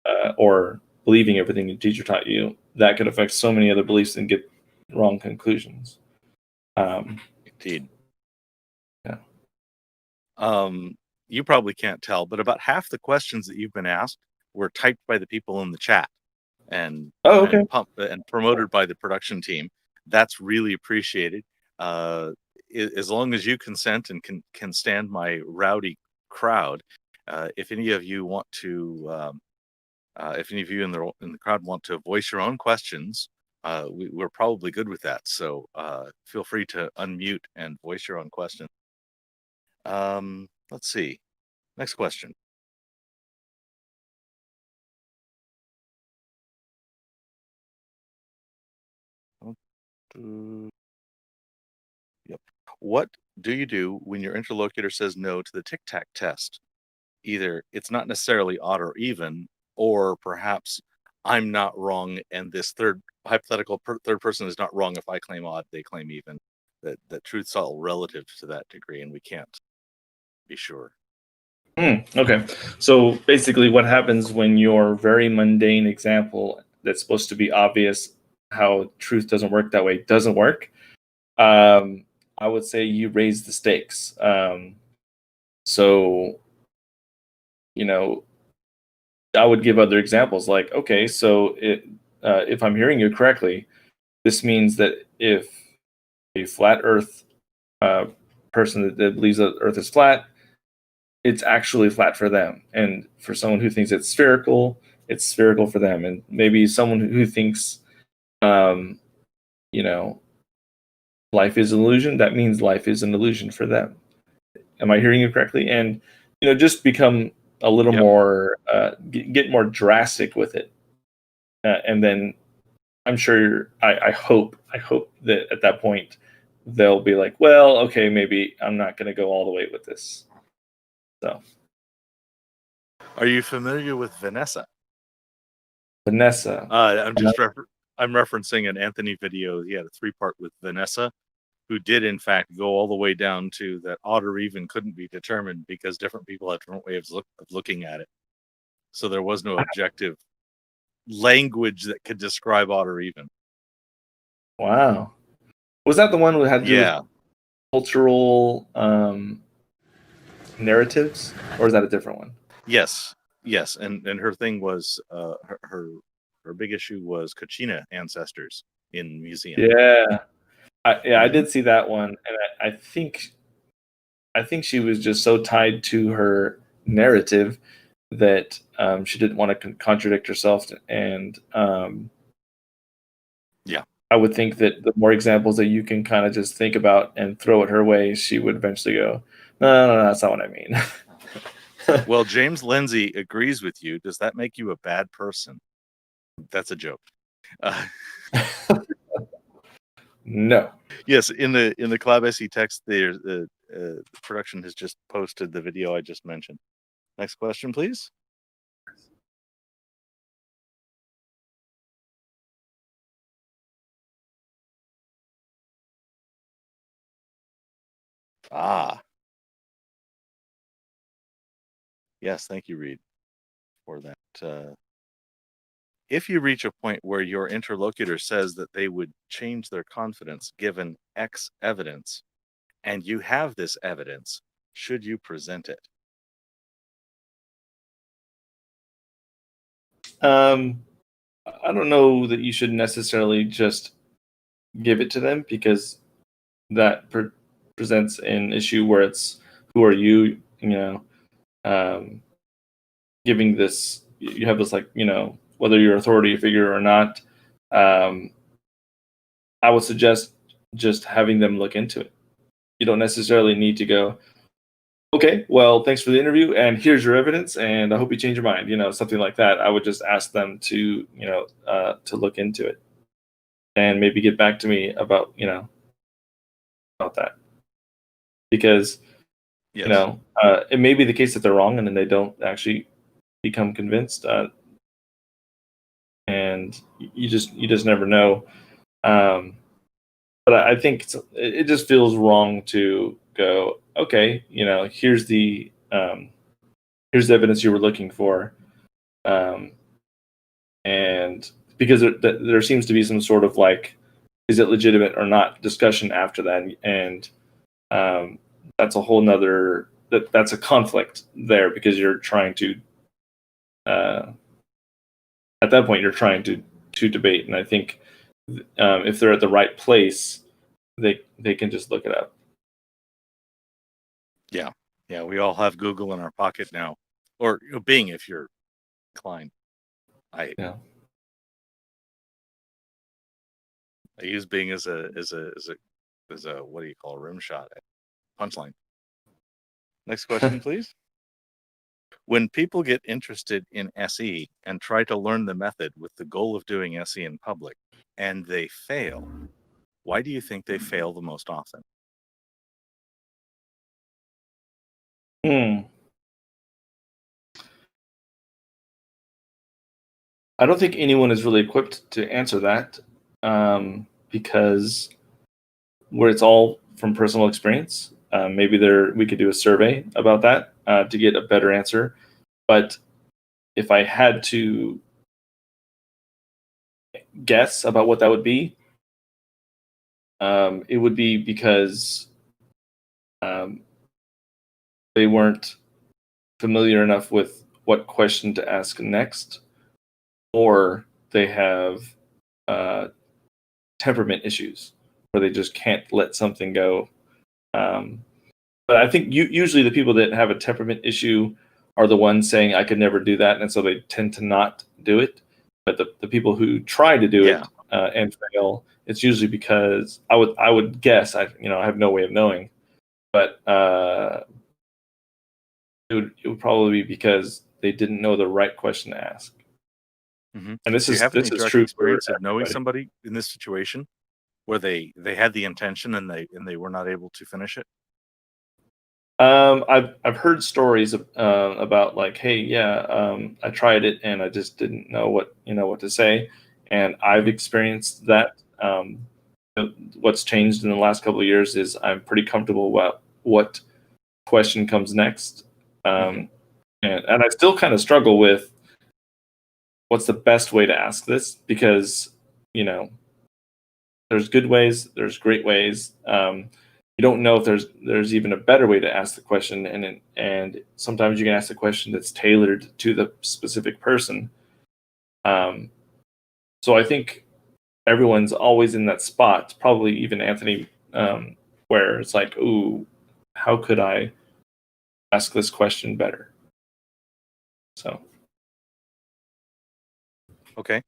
[SPEAKER 1] Hmm.
[SPEAKER 2] or believing everything your teacher taught you, that could affect so many other beliefs and get wrong conclusions. Um,
[SPEAKER 1] Indeed.
[SPEAKER 2] yeah.
[SPEAKER 1] Um, you probably can't tell, but about half the questions that you've been asked were typed by the people in the chat and
[SPEAKER 2] Oh, okay.
[SPEAKER 1] and pumped and promoted by the production team. That's really appreciated. Uh, as long as you consent and can stand my rowdy crowd, if any of you want to, if any of you in the crowd want to voice your own questions, we're probably good with that. So feel free to unmute and voice your own question. Let's see. Next question. Yep. What do you do when your interlocutor says no to the tic-tac test? Either it's not necessarily odd or even, or perhaps I'm not wrong and this third person is not wrong if I claim odd, they claim even. That truth's all relative to that degree, and we can't be sure.
[SPEAKER 2] Okay. So basically, what happens when your very mundane example that's supposed to be obvious how truth doesn't work that way doesn't work? Um, I would say you raise the stakes. So, you know, I would give other examples like, okay, so if I'm hearing you correctly, this means that if a flat Earth uh, person that believes that Earth is flat, it's actually flat for them. And for someone who thinks it's spherical for them. And maybe someone who thinks, um, you know, life is an illusion, that means life is an illusion for them. Am I hearing you correctly? And, just become a little
[SPEAKER 1] Yep.
[SPEAKER 2] more, get more drastic with it. And then I'm sure, I hope that at that point they'll be like, well, okay, maybe I'm not going to go all the way with this. So,
[SPEAKER 1] Are you familiar with Vanessa?
[SPEAKER 2] Vanessa.
[SPEAKER 1] I'm referencing an Anthony video. He had a 3-part with Vanessa, who did in fact go all the way down to that odd or even couldn't be determined because different people have different ways of looking at it. So there was no objective language that could describe odd or even.
[SPEAKER 2] Wow. Was that the one who had to do with
[SPEAKER 1] Yeah.
[SPEAKER 2] cultural narratives, or is that a different one?
[SPEAKER 1] Yes. Yes. And her thing was her big issue was Kachina ancestors in museum.
[SPEAKER 2] Yeah, I
[SPEAKER 1] Mhm.
[SPEAKER 2] did see that one, and I think she was just so tied to her narrative that she didn't want to contradict herself, and
[SPEAKER 1] Yeah.
[SPEAKER 2] I would think that the more examples that you can kind of just think about and throw it her way, she would eventually go, no, that's not what I mean.
[SPEAKER 1] Well, James Lindsay agrees with you. Does that make you a bad person? That's a joke. Uh,
[SPEAKER 2] No.
[SPEAKER 1] yes, in the Collab SE text, there the production has just posted the video I just mentioned. Next question, please. Ah, yes, thank you, Reed, for that. If you reach a point where your interlocutor says that they would change their confidence given X evidence, and you have this evidence, should you present it?
[SPEAKER 2] Um, I don't know that you should necessarily just give it to them, because that presents an issue where it's, who are you, um, giving this, you have this, like, whether you're authority figure or not. um, I would suggest just having them look into it. You don't necessarily need to go, okay, well, thanks for the interview, and here's your evidence, and I hope you change your mind, something like that. I would just ask them to, to look into it and maybe get back to me about, about that, because
[SPEAKER 1] Yes.
[SPEAKER 2] it may be the case that they're wrong and then they don't actually become convinced, and you just never know. Um, but I think it just feels wrong to go, okay, here's the evidence you were looking for, um, and because there seems to be some sort of, like, is it legitimate or not discussion after that, and um, that's a whole nother, that's a conflict there, because you're trying to, uh, at that point you're trying to debate, and I think if they're at the right place, they can just look it up.
[SPEAKER 1] Yeah. Yeah. We all have Google in our pocket now, or Bing if you're inclined. I
[SPEAKER 2] Yeah.
[SPEAKER 1] I use Bing as a what do you call a rim shot punchline. Next question, please. When people get interested in SE and try to learn the method with the goal of doing SE in public, and they fail, why do you think they fail the most often?
[SPEAKER 2] I don't think anyone is really equipped to answer that, because where it's all from personal experience. Maybe we could do a survey about that to get a better answer. But if I had to guess about what that would be, it would be because they weren't familiar enough with what question to ask next, or they have temperament issues where they just can't let something go. But I think usually the people that have a temperament issue are the ones saying, I could never do that. And so they tend to not do it. But the people who try to do it and fail, it's usually because I would guess, I have no way of knowing, but it would probably be because they didn't know the right question to ask.
[SPEAKER 1] Mm-hmm.
[SPEAKER 2] And this
[SPEAKER 1] Do you
[SPEAKER 2] is
[SPEAKER 1] have any
[SPEAKER 2] this is
[SPEAKER 1] direct
[SPEAKER 2] true
[SPEAKER 1] experience
[SPEAKER 2] for
[SPEAKER 1] of knowing
[SPEAKER 2] everybody.
[SPEAKER 1] somebody in this situation where they had the intention and they were not able to finish it?
[SPEAKER 2] I've heard stories about like, hey, yeah, I tried it and I just didn't know what to say, and I've experienced that. What's changed in the last couple of years is I'm pretty comfortable about what question comes next, and I still kind of struggle with what's the best way to ask this, because there's good ways, there's great ways. You don't know if there's even a better way to ask the question, and sometimes you can ask a question that's tailored to the specific person. So I think everyone's always in that spot, probably even Anthony, where it's like, ooh, how could I ask this question better? So
[SPEAKER 1] Okay.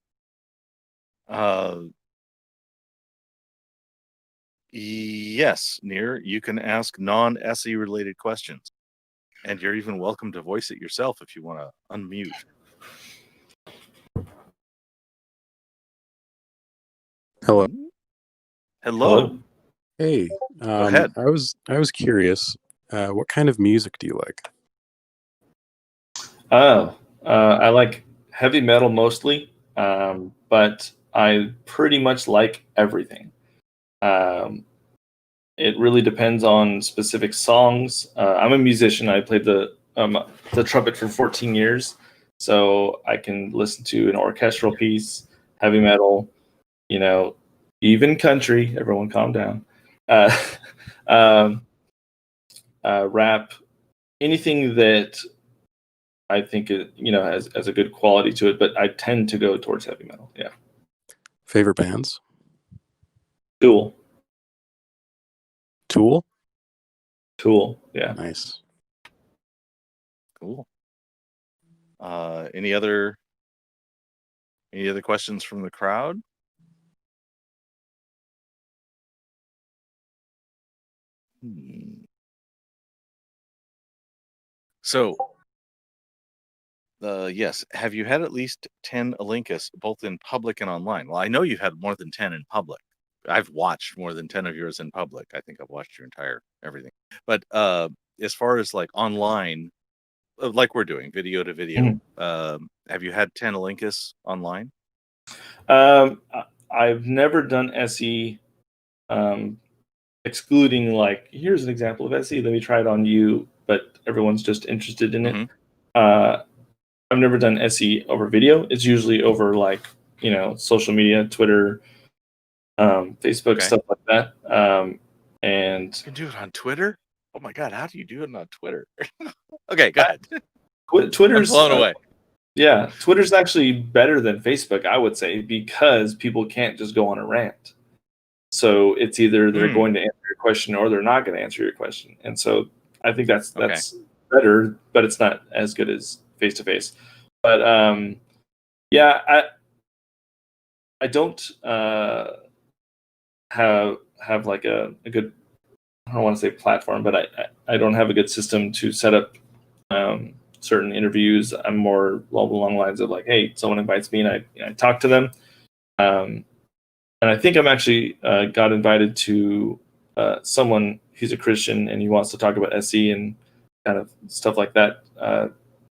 [SPEAKER 1] Yes, Near, you can ask non-SE related questions. And you're even welcome to voice it yourself if you want to unmute.
[SPEAKER 3] Hello.
[SPEAKER 1] Hello.
[SPEAKER 3] Hey.
[SPEAKER 1] Go ahead.
[SPEAKER 3] I was curious. What kind of music do you like?
[SPEAKER 2] I like heavy metal mostly, but I pretty much like everything. It really depends on specific songs. I'm a musician. I played the trumpet for 14 years, so I can listen to an orchestral piece, heavy metal, even country. Everyone, calm down. Uh, um, rap, anything that I think has a good quality to it. But I tend to go towards heavy metal. Yeah.
[SPEAKER 3] Favorite bands?
[SPEAKER 2] Tool.
[SPEAKER 3] Tool?
[SPEAKER 2] Tool. Yeah.
[SPEAKER 3] Nice.
[SPEAKER 1] Cool. Any other questions from the crowd? So, yes, have you had at least 10 Alinkus, both in public and online? Well, I know you've had more than 10 in public. I've watched more than 10 of yours in public. I think I've watched your entire everything. But as far as like online, like we're doing video to video, have you had 10 Alinkus online?
[SPEAKER 2] I've never done SE, excluding like, here's an example of SE. Let me try it on you, but everyone's just interested in it. I've never done SE over video. It's usually over like social media, Twitter, Facebook, stuff like that. And
[SPEAKER 1] you can do it on Twitter. Oh my God, how do you do it on Twitter? Okay, go ahead.
[SPEAKER 2] Twitter's
[SPEAKER 1] I'm blown away.
[SPEAKER 2] Yeah, Twitter's actually better than Facebook, I would say, because people can't just go on a rant. So it's either they're going to answer your question or they're not going to answer your question. And so I think that's better, but it's not as good as face to face. But yeah, I don't have like a good, I don't want to say platform, but I don't have a good system to set up certain interviews, I'm more along the lines of like, hey, someone invites me and I talk to them. And I think I'm actually got invited to someone. He's a Christian and he wants to talk about SE and kind of stuff like that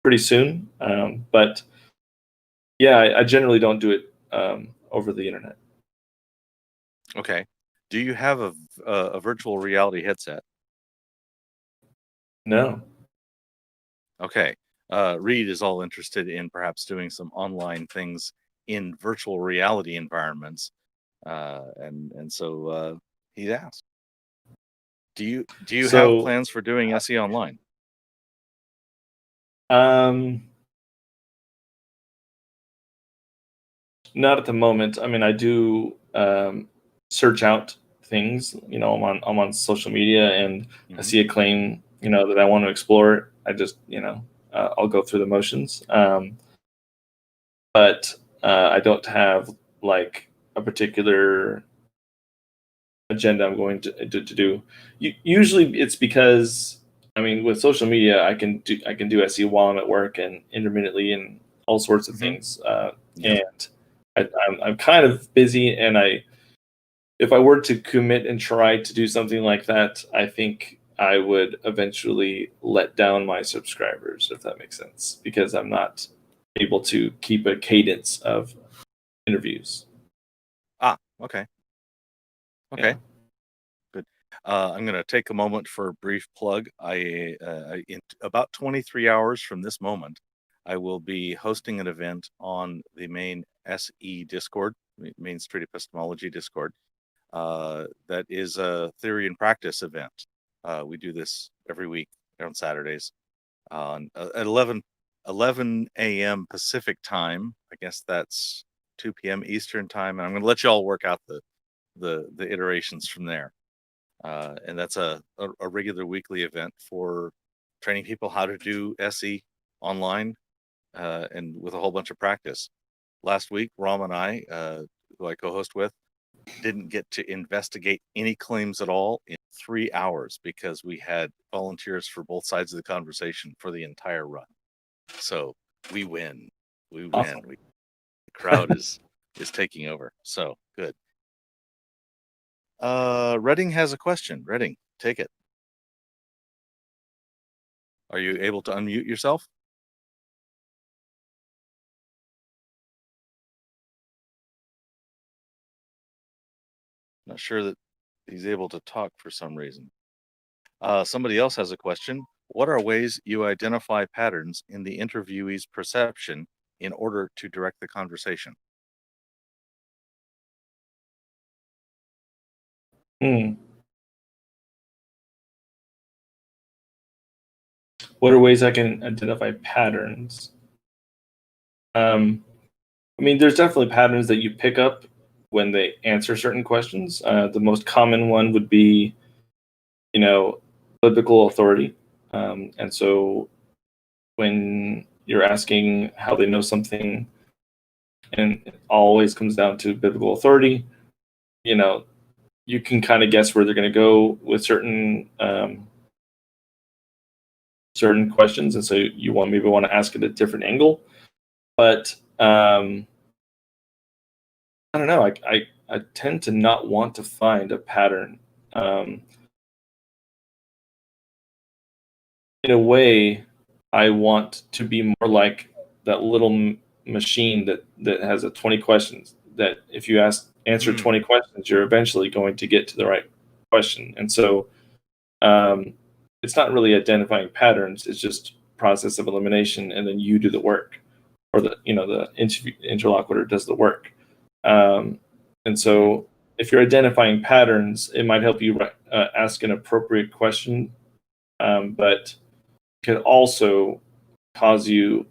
[SPEAKER 2] pretty soon. But yeah, I generally don't do it over the internet.
[SPEAKER 1] Okay. Do you have a virtual reality headset?
[SPEAKER 2] No.
[SPEAKER 1] Okay. Reed is all interested in perhaps doing some online things in virtual reality environments, and so he's asked. Do you have
[SPEAKER 2] So,
[SPEAKER 1] plans for doing SE online?
[SPEAKER 2] Not at the moment. I mean, I do search out things. I'm on social media, and I see a claim, that I want to explore. I just, I'll go through the motions. But I don't have like a particular agenda I'm going to do. Usually, it's because I mean, with social media, I can do SE while I'm at work and intermittently and all sorts of things.
[SPEAKER 1] Yep.
[SPEAKER 2] And I'm kind of busy, and if I were to commit and try to do something like that, I think I would eventually let down my subscribers, if that makes sense, because I'm not able to keep a cadence of interviews.
[SPEAKER 1] Okay.
[SPEAKER 2] Yeah.
[SPEAKER 1] Good. I'm going to take a moment for a brief plug. In about 23 hours from this moment, I will be hosting an event on the main SE Discord, main Street Epistemology Discord. That is a theory and practice event. We do this every week on Saturdays at 11 a.m. Pacific time. I guess that's 2 p.m. Eastern time, and I'm going to let you all work out the iterations from there. And that's a regular weekly event for training people how to do SE online and with a whole bunch of practice. Last week, Ram and I, who I co-host with, didn't get to investigate any claims at all in 3 hours because we had volunteers for both sides of the conversation for the entire run. So we win.
[SPEAKER 2] Awesome.
[SPEAKER 1] The crowd is taking over. So good. Redding has a question. Redding, take it. Are you able to unmute yourself? Not sure that he's able to talk for some reason. Somebody else has a question. What are ways you identify patterns in the interviewee's perception in order to direct the conversation?
[SPEAKER 2] What are ways I can identify patterns? I mean, there's definitely patterns that you pick up when they answer certain questions. The most common one would be, biblical authority. And so when you're asking how they know something, and it always comes down to biblical authority, you can kind of guess where they're going to go with certain questions, and so you maybe want to ask it a different angle. But I don't know. I tend to not want to find a pattern. In a way, I want to be more like that little machine that has 20 questions. That if you answer 20 questions, you're eventually going to get to the right question. And so, it's not really identifying patterns. It's just process of elimination, and then you do the work, or the interlocutor does the work. And so, if you're identifying patterns, it might help you ask an appropriate question, but can also cause you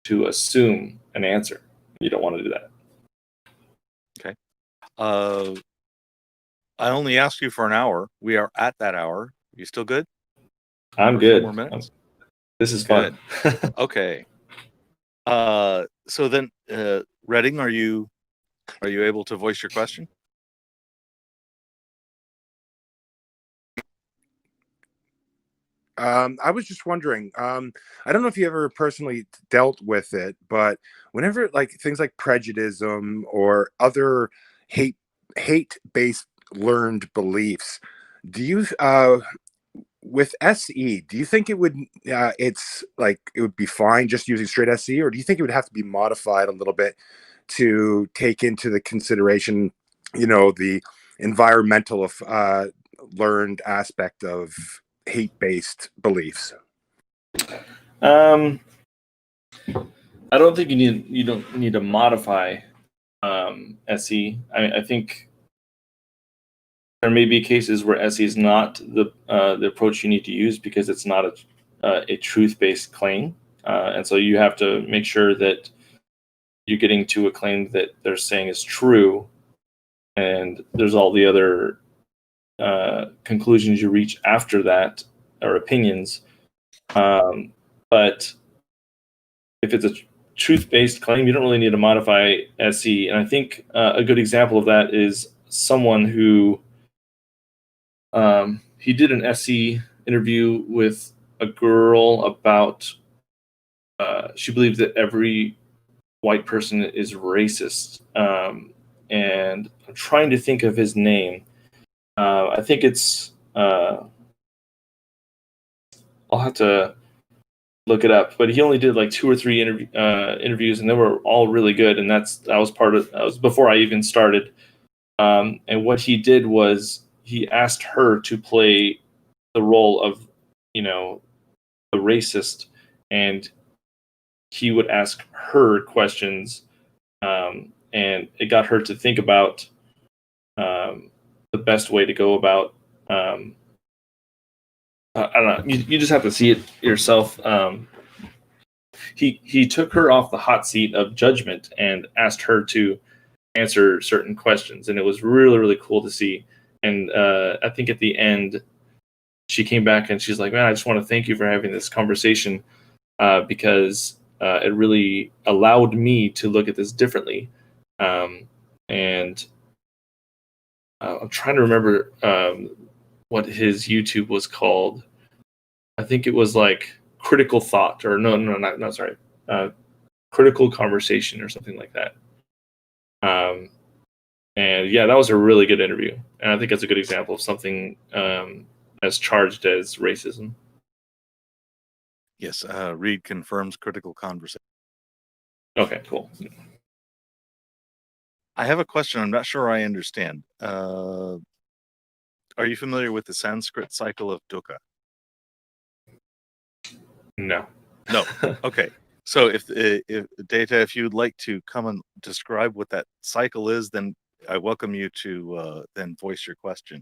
[SPEAKER 2] to assume an answer. You don't want to do that.
[SPEAKER 1] Okay. I only asked you for an hour. We are at that hour. You still good?
[SPEAKER 2] I'm
[SPEAKER 1] For a few
[SPEAKER 2] good.
[SPEAKER 1] more minutes?
[SPEAKER 2] This is
[SPEAKER 1] good.
[SPEAKER 2] fun.
[SPEAKER 1] Okay. So then, Redding, are you able to voice your question?
[SPEAKER 4] I was just wondering. I don't know if you ever personally dealt with it, but whenever like things like prejudice or other hate hate-based learned beliefs, do you with SE, do you think it would it's like it would be fine just using straight SE, or do you think it would have to be modified a little bit to take into the consideration, the environmental of learned aspect of hate-based beliefs?
[SPEAKER 2] I don't think you don't need to modify SE. I think there may be cases where SE is not the approach you need to use because it's not a truth-based claim, and so you have to make sure that you're getting to a claim that they're saying is true, and there's all the other conclusions you reach after that or opinions. But if it's a truth-based claim, you don't really need to modify SE. And I think a good example of that is someone who he did an SE interview with a girl about she believes that every white person is racist. And I'm trying to think of his name. I think it's I'll have to look it up, but he only did like 2 or 3 interviews, and they were all really good. And that was before I even started. And what he did was he asked her to play the role of, the racist, and he would ask her questions, and it got her to think about the best way to go about. I don't know. You just have to see it yourself. He took her off the hot seat of judgment and asked her to answer certain questions, and it was really, really cool to see. And I think at the end, she came back and she's like, "Man, I just want to thank you for having this conversation because it really allowed me to look at this differently." And I'm trying to remember what his YouTube was called. I think it was like Critical Thought, or no, sorry, Critical Conversation or something like that. And yeah, that was a really good interview, and I think that's a good example of something as charged as racism.
[SPEAKER 1] Yes, Reed confirms critical conversation.
[SPEAKER 2] Okay, cool.
[SPEAKER 1] I have a question. I'm not sure I understand. Are you familiar with the Sanskrit cycle of dukkha?
[SPEAKER 2] No.
[SPEAKER 1] No. Okay. So if Data, if you'd like to come and describe what that cycle is, then I welcome you to then voice your question.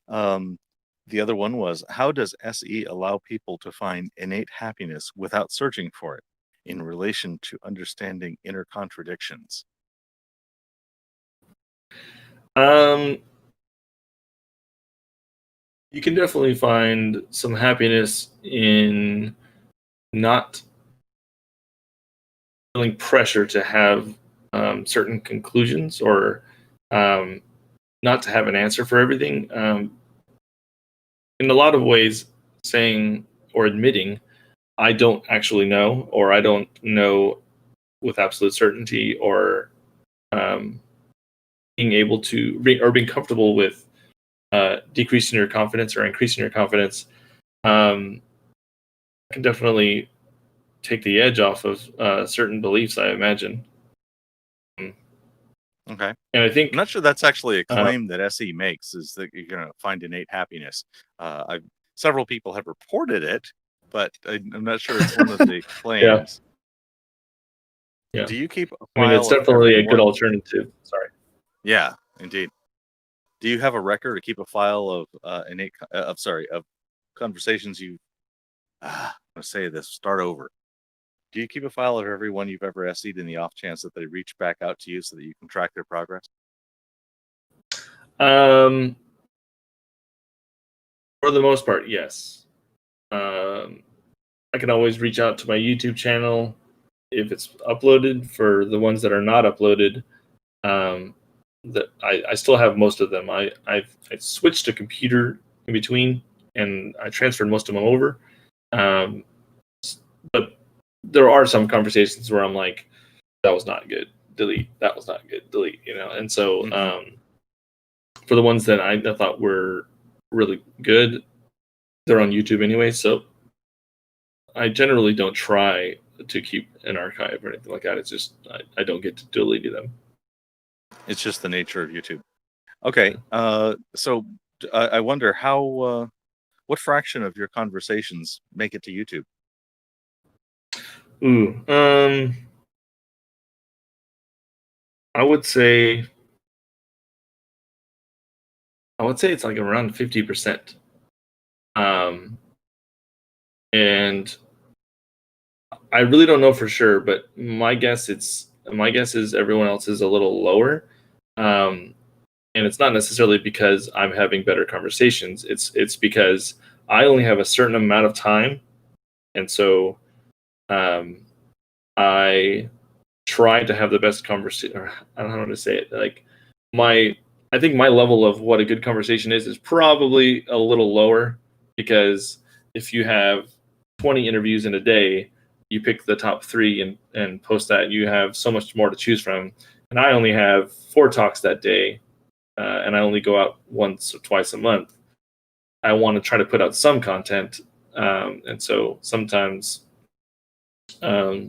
[SPEAKER 1] The other one was, how does SE allow people to find innate happiness without searching for it in relation to understanding inner contradictions?
[SPEAKER 2] You can definitely find some happiness in not feeling pressure to have certain conclusions, or not to have an answer for everything. In a lot of ways, saying or admitting, I don't actually know, or I don't know with absolute certainty, or being able to being comfortable with decreasing your confidence or increasing your confidence, can definitely take the edge off of certain beliefs, I imagine.
[SPEAKER 1] Okay.
[SPEAKER 2] And I think
[SPEAKER 1] I'm not sure that's actually a claim that SE makes, is that you're going to find innate happiness. Several people have reported it, but I'm not sure it's one of the claims.
[SPEAKER 2] Yeah.
[SPEAKER 1] Do you keep a
[SPEAKER 2] I mean, it's
[SPEAKER 1] file of
[SPEAKER 2] definitely a
[SPEAKER 1] every
[SPEAKER 2] good
[SPEAKER 1] one?
[SPEAKER 2] alternative. Sorry.
[SPEAKER 1] Yeah, indeed. Do you have a record or keep a file of of conversations you? I'm gonna say this. Start over. Do you keep a file of everyone you've ever SE'd in the off chance that they reach back out to you so that you can track their progress?
[SPEAKER 2] For the most part, yes. I can always reach out to my YouTube channel if it's uploaded. For the ones that are not uploaded, that I still have most of them. I switched to computer in between, and I transferred most of them over. But there are some conversations where I'm like, that was not good, delete. That was not good, delete. And so for the ones that I thought were really good, they're on YouTube anyway. So I generally don't try to keep an archive or anything like that. It's just I don't get to delete them.
[SPEAKER 1] It's just the nature of YouTube. Okay. So I wonder how, what fraction of your conversations make it to YouTube?
[SPEAKER 2] Ooh, I would say it's like around 50%. And I really don't know for sure, but my guess is everyone else is a little lower. And it's not necessarily because I'm having better conversations. It's because I only have a certain amount of time, and so I try to have the best conversation. I don't know how to say it. Like I think my level of what a good conversation is probably a little lower, because if you have 20 interviews in a day, you pick the top 3 and post that, you have so much more to choose from. And I only have 4 talks that day, and I only go out once or twice a month. I want to try to put out some content, and so sometimes, I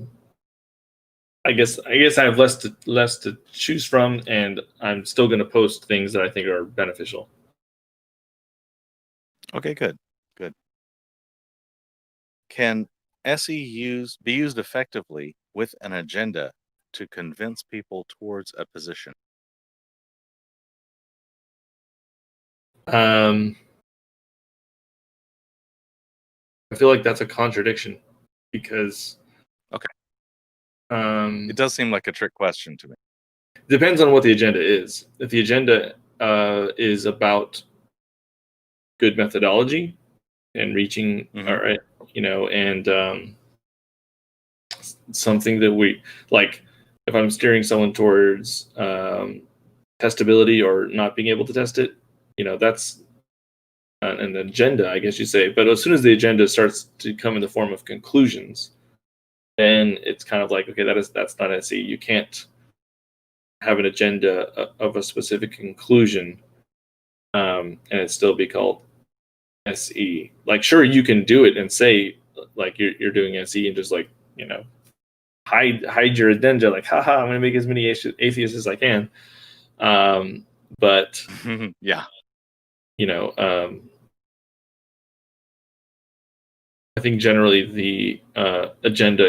[SPEAKER 2] guess I have less to choose from, and I'm still going to post things that I think are beneficial.
[SPEAKER 1] Okay, good. Can SE be used effectively with an agenda to convince people towards a position?
[SPEAKER 2] I feel like that's a contradiction, because
[SPEAKER 1] It does seem like a trick question to me.
[SPEAKER 2] depends on what the agenda is. If the agenda is about good methodology and reaching, all right, and something that we like, if I'm steering someone towards testability or not being able to test it, that's an agenda, I guess you say. But as soon as the agenda starts to come in the form of conclusions, then it's kind of like, okay, that's not SE. You can't have an agenda of a specific conclusion, and it still be called SE. Like, sure, you can do it and say like you're doing SE and just like hide your agenda, like, haha, I'm gonna make as many atheists as I can. But
[SPEAKER 1] yeah,
[SPEAKER 2] I think generally the agenda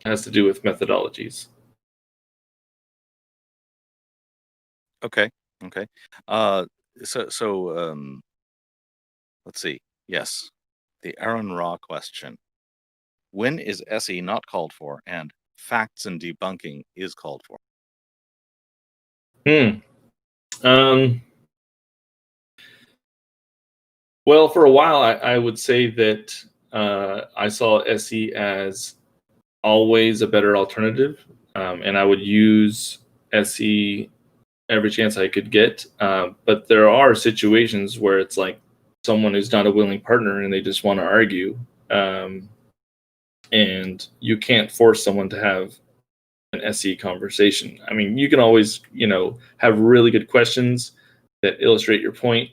[SPEAKER 2] has to do with methodologies.
[SPEAKER 1] Okay. So let's see. Yes, the Aaron Raw question: when is SE not called for, and facts and debunking is called for?
[SPEAKER 2] Well, for a while, I would say that I saw SE as always a better alternative, and I would use SE every chance I could get. But there are situations where it's like someone who's not a willing partner and they just want to argue, and you can't force someone to have an SE conversation. I mean, you can always, have really good questions that illustrate your point.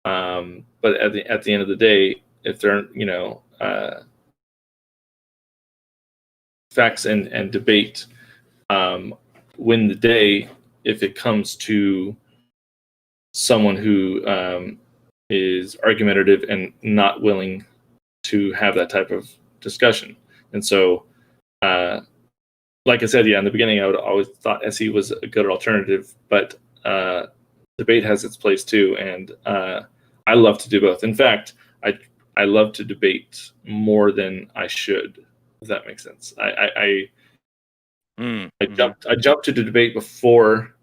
[SPEAKER 2] But at the end of the day, if there aren't, facts and debate win the day if it comes to someone who is argumentative and not willing to have that type of discussion. And so, like I said, in the beginning, I would always thought SE was a good alternative, but debate has its place too, and I love to do both. In fact, I love to debate more than I should, if that makes sense. I jump to the debate before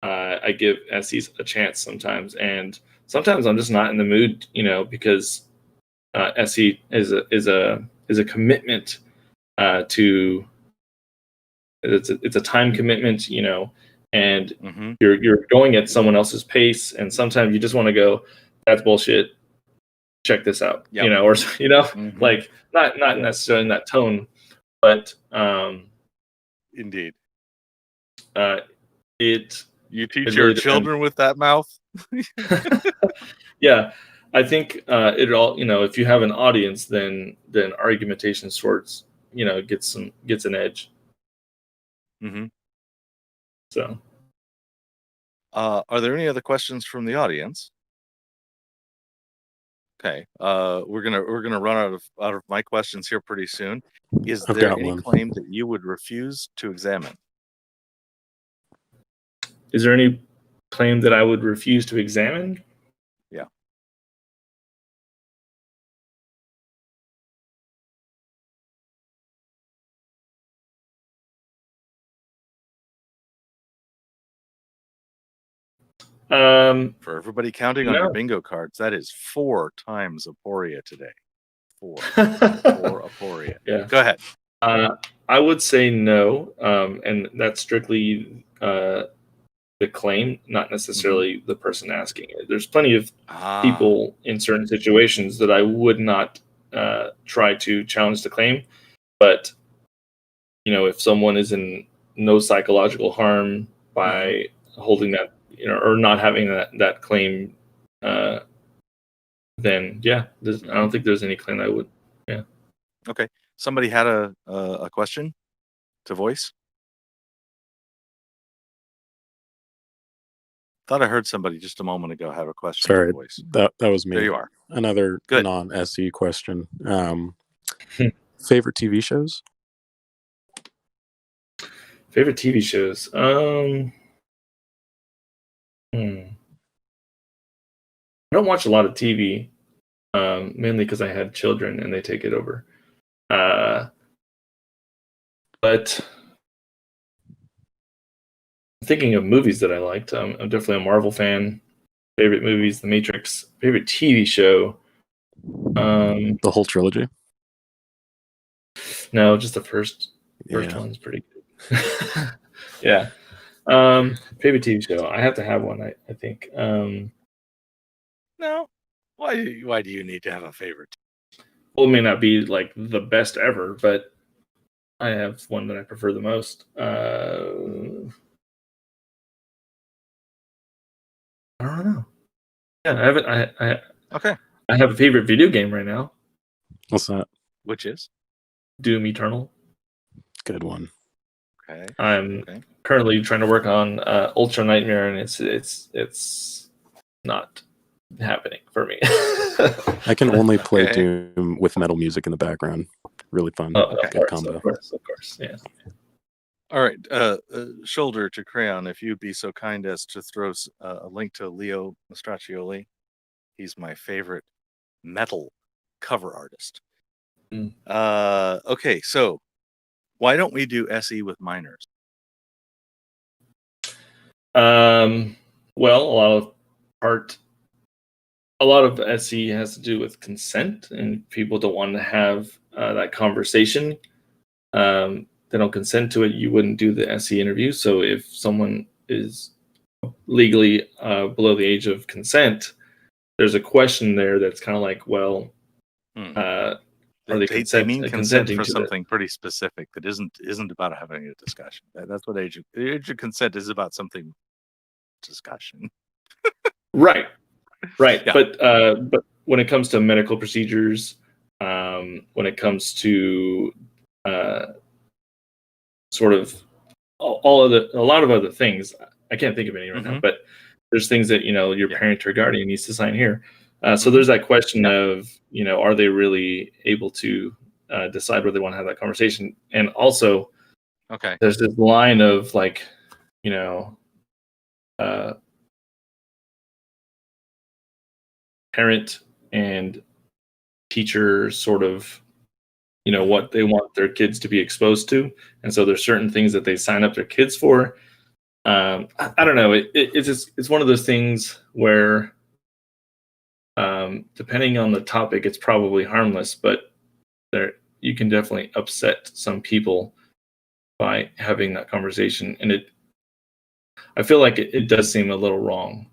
[SPEAKER 2] I give SEs a chance sometimes, and sometimes I'm just not in the mood, because SE is a commitment to. It's a time commitment, and you're going at someone else's pace, and sometimes you just want to go, that's bullshit, check this out,
[SPEAKER 1] Yep.
[SPEAKER 2] or
[SPEAKER 1] Mhm.
[SPEAKER 2] like not necessarily in that tone, but
[SPEAKER 1] Indeed.
[SPEAKER 2] it
[SPEAKER 1] You teach
[SPEAKER 2] it
[SPEAKER 1] your
[SPEAKER 2] really depends.
[SPEAKER 1] children with that mouth?
[SPEAKER 2] Yeah, I think it all, if you have an audience, then argumentation sorts, gets an edge.
[SPEAKER 1] Mm-hmm.
[SPEAKER 2] So
[SPEAKER 1] Are there any other questions from the audience? Okay. We're gonna run out of my questions here pretty soon. Is
[SPEAKER 3] I've
[SPEAKER 1] there
[SPEAKER 3] got
[SPEAKER 1] any
[SPEAKER 3] one.
[SPEAKER 1] claim that you would refuse to examine?
[SPEAKER 2] is there any claim that I would refuse to examine?
[SPEAKER 1] Yeah. For everybody counting on your
[SPEAKER 2] No.
[SPEAKER 1] bingo cards, that is 4 times aporia today. 4 aporia.
[SPEAKER 2] Yeah.
[SPEAKER 1] Go ahead.
[SPEAKER 2] I would say no, and that's strictly the claim, not necessarily the person asking it. There's plenty of people in certain situations that I would not try to challenge the claim, but if someone is in no psychological harm by holding that, or not having that claim, then yeah, I don't think there's any claim I would. Yeah.
[SPEAKER 1] Okay. Somebody had a question to voice? Thought I heard somebody just a moment ago have a question
[SPEAKER 3] Sorry,
[SPEAKER 1] to voice.
[SPEAKER 3] that was me.
[SPEAKER 1] There you are.
[SPEAKER 3] Another
[SPEAKER 1] Good.
[SPEAKER 3] non-SE question. Favorite TV shows?
[SPEAKER 2] Favorite TV shows? I don't watch a lot of TV, mainly because I had children and they take it over. But thinking of movies that I liked, I'm definitely a Marvel fan. Favorite movies: The Matrix. Favorite TV show?
[SPEAKER 3] The whole trilogy?
[SPEAKER 2] No, just the first
[SPEAKER 3] Yeah.
[SPEAKER 2] one's pretty good. Yeah. Favorite TV show? I have to have one. I think.
[SPEAKER 1] No. Why do you need to have a favorite?
[SPEAKER 2] Well, it may not be like the best ever, but I have one that I prefer the most. I don't know. Yeah, I haven't.
[SPEAKER 1] Okay.
[SPEAKER 2] I have a favorite video game right now.
[SPEAKER 3] What's that?
[SPEAKER 1] Which is?
[SPEAKER 2] Doom Eternal.
[SPEAKER 3] Good one.
[SPEAKER 1] Okay.
[SPEAKER 2] I'm currently trying to work on Ultra Nightmare, and it's not happening for me.
[SPEAKER 3] I can only play Doom with metal music in the background. Really fun. Good combo.
[SPEAKER 2] Of course, yeah.
[SPEAKER 1] All right. Shoulder to Crayon, if you'd be so kind as to throw a link to Leo Mastraccioli. He's my favorite metal cover artist. Okay, so why don't we do SE with minors?
[SPEAKER 2] Well, a lot of SE has to do with consent, and people don't want to have that conversation. They don't consent to it. You wouldn't do the SE interview. So if someone is legally below the age of consent, there's a question there that's kind of like, well, are they
[SPEAKER 1] consenting for
[SPEAKER 2] to
[SPEAKER 1] something pretty specific that isn't about having a discussion. That's what age of consent is about, something discussion.
[SPEAKER 2] Right.
[SPEAKER 1] Yeah.
[SPEAKER 2] But when it comes to medical procedures, when it comes to sort of a lot of other things, I can't think of any right now, but there's things that your parent or guardian needs to sign here. So there's that question of are they really able to decide whether they want to have that conversation? And also, there's this line of like parent and teacher sort of what they want their kids to be exposed to, and so there's certain things that they sign up their kids for. I don't know. It's one of those things where depending on the topic, it's probably harmless, but you can definitely upset some people by having that conversation, and I feel like it does seem a little wrong.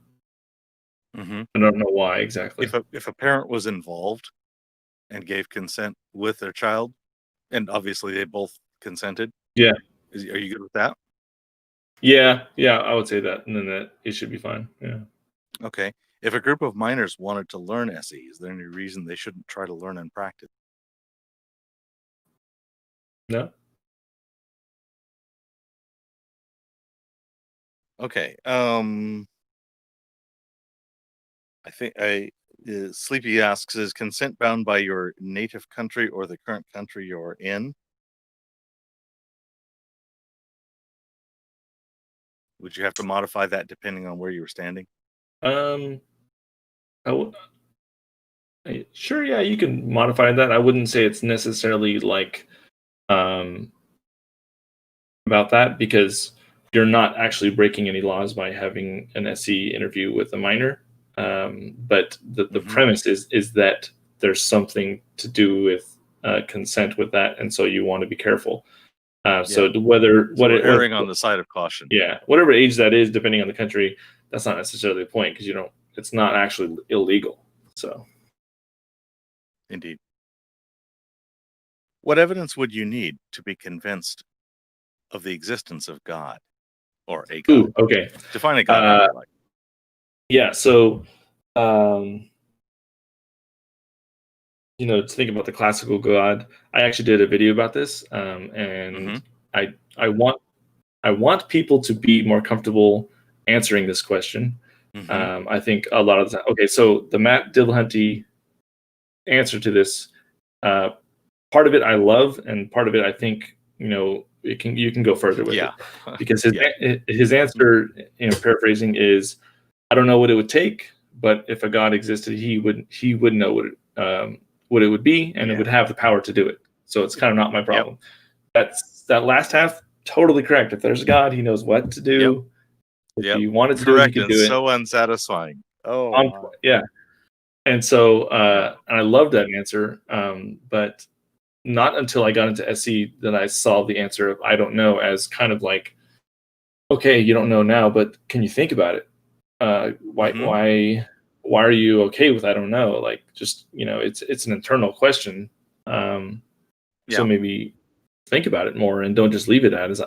[SPEAKER 1] Mm-hmm.
[SPEAKER 2] I don't know why exactly.
[SPEAKER 1] If a parent was involved and gave consent with their child, and obviously they both consented.
[SPEAKER 2] Yeah.
[SPEAKER 1] Are you good with that?
[SPEAKER 2] Yeah, I would say that, and then that it should be fine. Yeah.
[SPEAKER 1] Okay. If a group of minors wanted to learn SE, is there any reason they shouldn't try to learn and practice?
[SPEAKER 2] No.
[SPEAKER 1] Okay. I think Sleepy asks, is consent bound by your native country or the current country you're in? Would you have to modify that depending on where you were standing?
[SPEAKER 2] Sure, yeah, you can modify that. I wouldn't say it's necessarily like about that, because you're not actually breaking any laws by having an SE interview with a minor. But the premise is that there's something to do with consent with that, and so you want to be careful. So
[SPEAKER 1] erring on the side of caution.
[SPEAKER 2] Yeah, whatever age that is, depending on the country, that's not necessarily the point, because it's not actually illegal. So,
[SPEAKER 1] indeed. What evidence would you need to be convinced of the existence of God or a God?
[SPEAKER 2] Ooh, okay.
[SPEAKER 1] Define a God however you like.
[SPEAKER 2] Yeah, so to think about the classical God, I actually did a video about this, and I want people to be more comfortable answering this question. I think a lot of the time. Okay, so the Matt Dillahunty answer to this, part of it I love, and part of it I think you can go further with it, because his answer, paraphrasing, is, I don't know what it would take, but if a God existed, he would know what it would be, and it would have the power to do it. So it's kind of not my problem. That last half, totally correct. If there's a God, he knows what to do. If he wanted to do it, he could do it.
[SPEAKER 1] So unsatisfying. Oh,
[SPEAKER 2] yeah. And so, and I love that answer, but not until I got into SE that I saw the answer of I don't know as kind of like, okay, you don't know now, but can you think about it? Why are you okay with I don't know? Like, just it's an internal question. So maybe think about it more, and don't just leave it as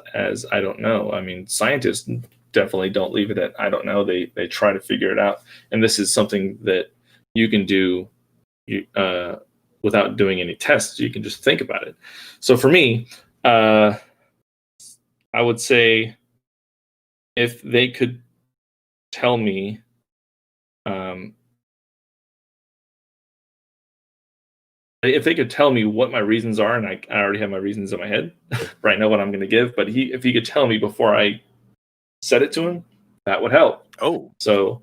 [SPEAKER 2] I don't know. I mean, scientists definitely don't leave it at I don't know. They try to figure it out, and this is something that you can do without doing any tests. You can just think about it. So for me, I would say if they could tell me, if they could tell me what my reasons are, and I already have my reasons in my head, right now what I'm going to give, but if he could tell me before I said it to him, that would help. So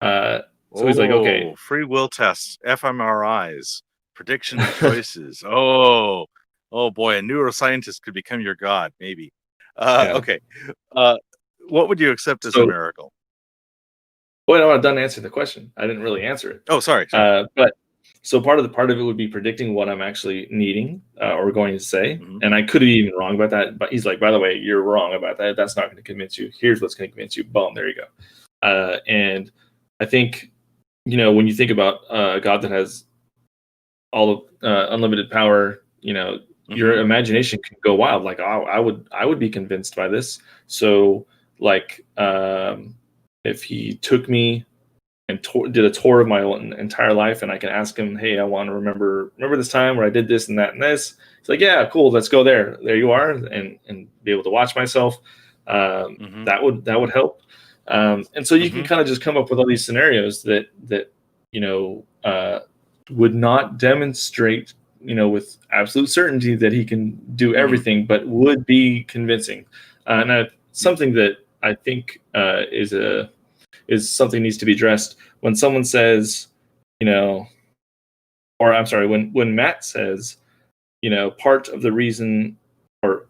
[SPEAKER 2] he's like, okay,
[SPEAKER 1] free will tests, fMRIs, prediction choices. Oh boy, a neuroscientist could become your God, maybe. Okay. What would you accept as a miracle?
[SPEAKER 2] Well, I'm not done answering the question. I didn't really answer it.
[SPEAKER 1] Oh, sorry.
[SPEAKER 2] But so part of it would be predicting what I'm actually needing or going to say. And I could be even wrong about that. But he's like, by the way, you're wrong about that. That's not going to convince you. Here's what's going to convince you. Boom, there you go. And I think, when you think about a God that has all of unlimited power, your imagination can go wild. Like, I would be convinced by this. So, like, if he took me and did a tour of my entire life, and I can ask him, hey, I want to remember this time where I did this and that and this. He's like, yeah, cool, let's go there. There you are, and be able to watch myself. That would help. And so you can kind of just come up with all these scenarios that would not demonstrate, with absolute certainty that he can do everything, but would be convincing. And something that I think is something needs to be addressed when someone says, or I'm sorry, when Matt says, part of the reason, or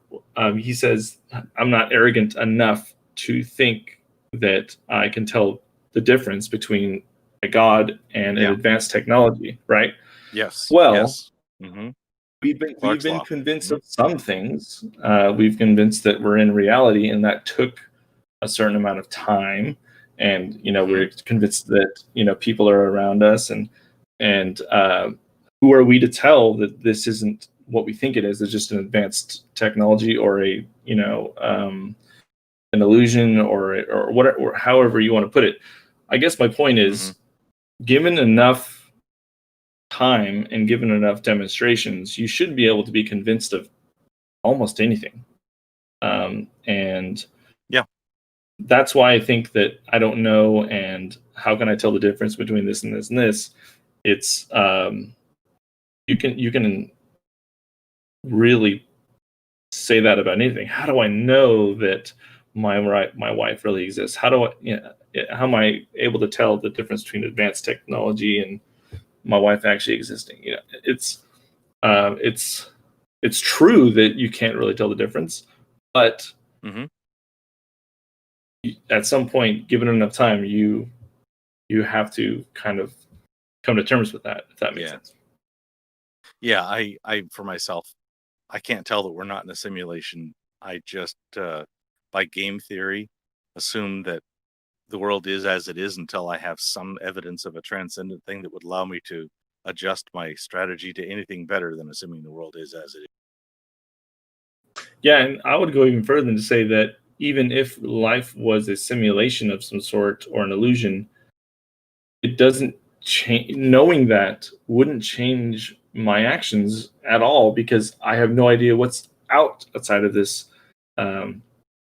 [SPEAKER 2] he says, I'm not arrogant enough to think that I can tell the difference between a God and an advanced technology, right?
[SPEAKER 1] Yes.
[SPEAKER 2] Well,
[SPEAKER 1] yes.
[SPEAKER 2] We've been convinced of some things. We've convinced that we're in reality, and that took a certain amount of time. and we're convinced that people are around us, and who are we to tell that this isn't what we think it is? It's just an advanced technology, or a an illusion, or whatever, or however you want to put it. I guess my point is, given enough time and given enough demonstrations, you should be able to be convinced of almost anything. And
[SPEAKER 1] yeah,
[SPEAKER 2] that's why I think that I don't know, and how can I tell the difference between this and this and this? It's you can really say that about anything. How do I know that my wife really exists? How do I how am I able to tell the difference between advanced technology and my wife actually existing? It's true that you can't really tell the difference, but at some point, given enough time, you have to kind of come to terms with that, if that makes sense.
[SPEAKER 1] Yeah, I for myself, I can't tell that we're not in a simulation. I just, by game theory, assume that the world is as it is until I have some evidence of a transcendent thing that would allow me to adjust my strategy to anything better than assuming the world is as it is.
[SPEAKER 2] Yeah, and I would go even further than to say that even if life was a simulation of some sort or an illusion, it doesn't change. Knowing that wouldn't change my actions at all, because I have no idea what's outside of this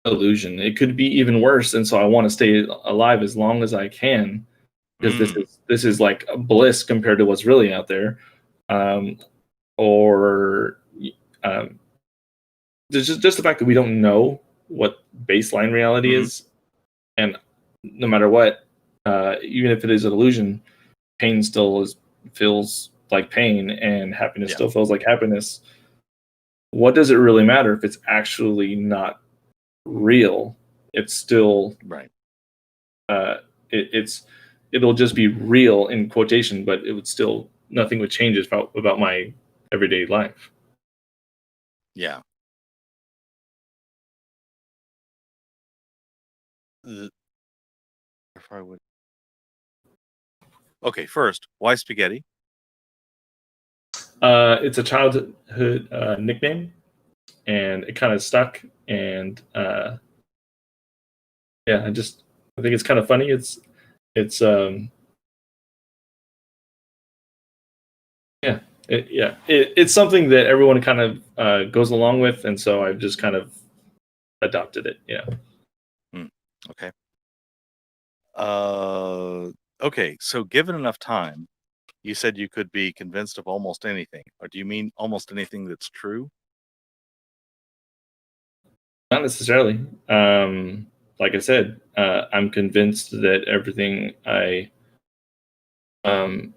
[SPEAKER 2] illusion. It could be even worse, and so I want to stay alive as long as I can, because this is like a bliss compared to what's really out there. There's just the fact that we don't know what baseline reality is, and no matter what, even if it is an illusion, pain still feels like pain, and happiness still feels like happiness. What does it really matter if it's actually not real? It's still
[SPEAKER 1] right.
[SPEAKER 2] It'll just be real in quotation, but it would still, nothing would change about my everyday life.
[SPEAKER 1] Yeah. If I would. Okay, first, why spaghetti?
[SPEAKER 2] It's a childhood nickname, and it kind of stuck. And yeah, I think it's kind of funny. It's something that everyone kind of goes along with, and so I've just kind of adopted it. Yeah.
[SPEAKER 1] Okay. Okay. So, given enough time, you said you could be convinced of almost anything, or do you mean almost anything that's true?
[SPEAKER 2] Not necessarily. Like I said, I'm convinced that everything I'm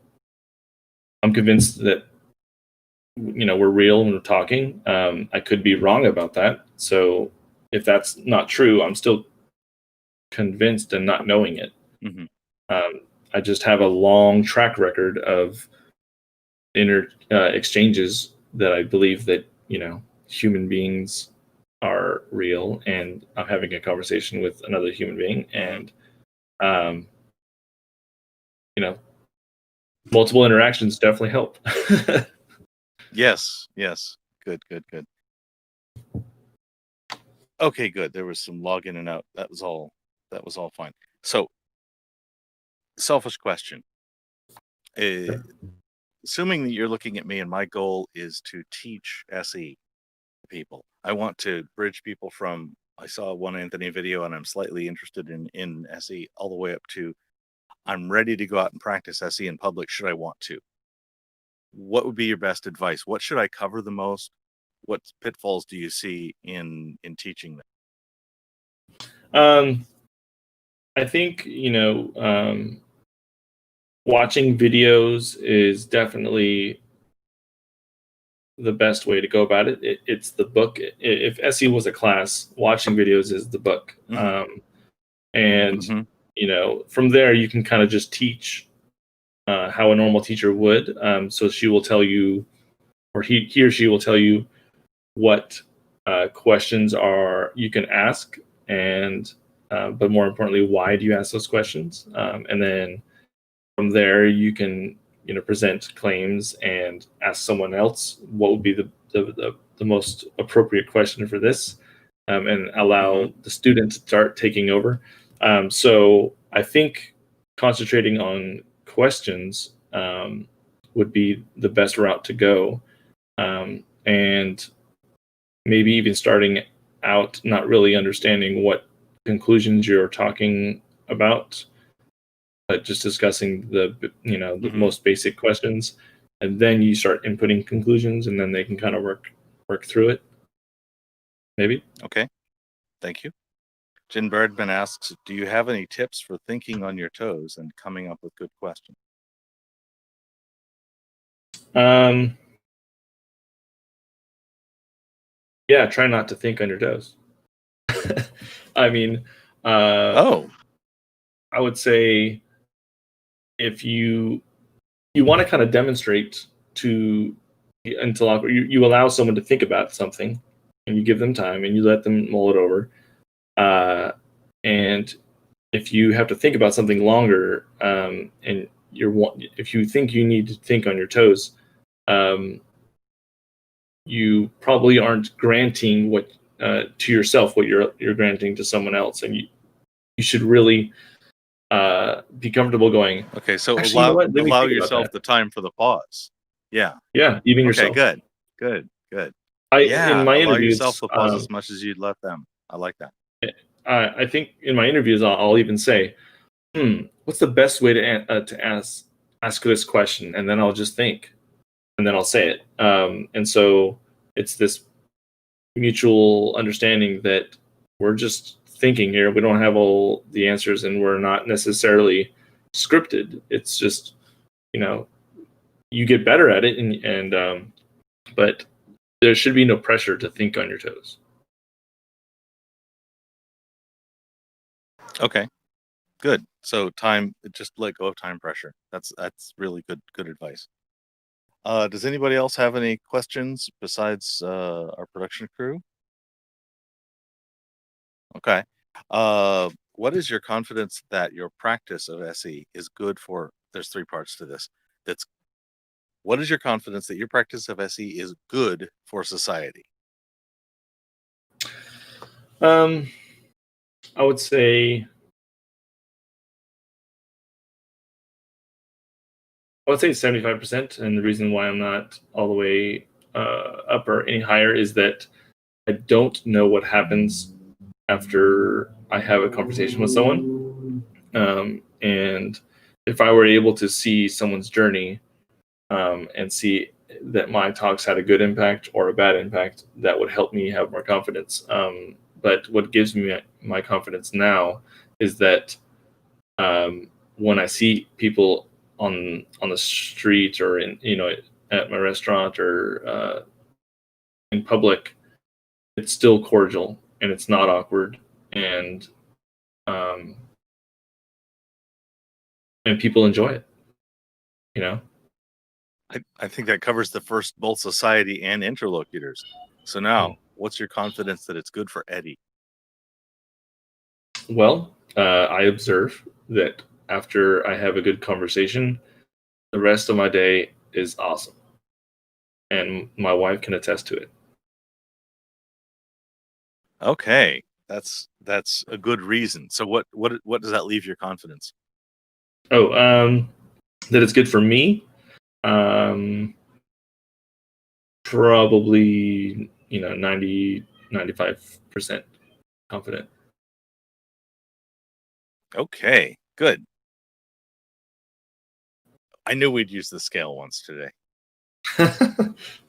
[SPEAKER 2] convinced that we're real when we're talking. I could be wrong about that. So if that's not true, I'm still convinced and not knowing it. I just have a long track record of inner exchanges that I believe that human beings are real, and I'm having a conversation with another human being, and multiple interactions definitely help.
[SPEAKER 1] Yes. Good. Okay, good. There was some log in and out. That was all fine. So, selfish question. Assuming that you're looking at me and my goal is to teach SE people, I want to bridge people from, I saw one Anthony video and I'm slightly interested in SE, all the way up to, I'm ready to go out and practice SE in public should I want to. What would be your best advice? What should I cover the most? What pitfalls do you see in teaching them?
[SPEAKER 2] I think, watching videos is definitely the best way to go about it. It's the book. If SE was a class, watching videos is the book. And from there you can kind of just teach how a normal teacher would. So she will tell you, or he or she will tell you what questions you can ask, and but more importantly, why do you ask those questions? And then from there, you can present claims and ask someone else what would be the most appropriate question for this, and allow the student to start taking over. So I think concentrating on questions would be the best route to go, and maybe even starting out not really understanding what conclusions you're talking about, but just discussing the most basic questions, and then you start inputting conclusions, and then they can kind of work through it. Maybe.
[SPEAKER 1] Okay, thank you. Jen Birdman asks, do you have any tips for thinking on your toes and coming up with good questions?
[SPEAKER 2] Yeah, try not to think on your toes. I mean,
[SPEAKER 1] Oh,
[SPEAKER 2] I would say if you want to kind of demonstrate to the interlocutor, you allow someone to think about something, and you give them time, and you let them mull it over. And if you have to think about something longer, and if you think you need to think on your toes, you probably aren't granting what to yourself what you're granting to someone else, and you should really be comfortable going.
[SPEAKER 1] okay. So
[SPEAKER 2] Actually, you know what? Let me
[SPEAKER 1] allow
[SPEAKER 2] think about
[SPEAKER 1] yourself
[SPEAKER 2] that.
[SPEAKER 1] the time for the pause. Yeah.
[SPEAKER 2] Yeah, even
[SPEAKER 1] Okay.
[SPEAKER 2] yourself.
[SPEAKER 1] Good.
[SPEAKER 2] In my
[SPEAKER 1] Allow
[SPEAKER 2] interviews,
[SPEAKER 1] yourself the pause as much as you'd let them. I like that.
[SPEAKER 2] I think in my interviews, I'll even say, what's the best way to ask this question? And then I'll just think, and then I'll say it. And so it's this mutual understanding that we're just thinking here. We don't have all the answers, and we're not necessarily scripted. It's just, you get better at it, and but there should be no pressure to think on your toes.
[SPEAKER 1] Okay. Good. So just let go of time pressure. That's really good advice. Does anybody else have any questions besides our production crew? Okay. What is your confidence that your practice of SE is good for? There's three parts to this. What is your confidence that your practice of SE is good for society?
[SPEAKER 2] I would say 75%, and the reason why I'm not all the way up or any higher is that I don't know what happens after I have a conversation with someone. And if I were able to see someone's journey, and see that my talks had a good impact or a bad impact, that would help me have more confidence. But what gives me my confidence now is that when I see people on the street, or at my restaurant, or in public, it's still cordial and it's not awkward, and um, and people enjoy it.
[SPEAKER 1] I think that covers the first, both society and interlocutors. So now, what's your confidence that it's good for Eddie?
[SPEAKER 2] Well, I observe that after I have a good conversation, the rest of my day is awesome, and my wife can attest to it.
[SPEAKER 1] Okay, that's a good reason. So what does that leave your confidence?
[SPEAKER 2] Oh, that it's good for me. Probably 90-95% confident.
[SPEAKER 1] Okay, good. I knew we'd use the scale once today.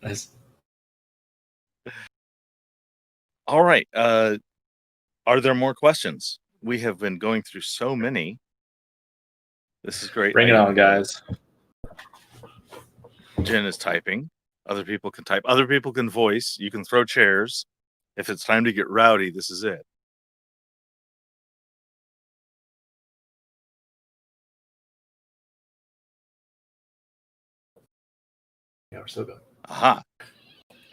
[SPEAKER 2] Nice.
[SPEAKER 1] All right. Are there more questions? We have been going through so many. This is great.
[SPEAKER 2] Bring it on, guys.
[SPEAKER 1] Jen is typing. Other people can type. Other people can voice. You can throw chairs. If it's time to get rowdy, this is it.
[SPEAKER 2] Yeah, we're so good.
[SPEAKER 1] Aha.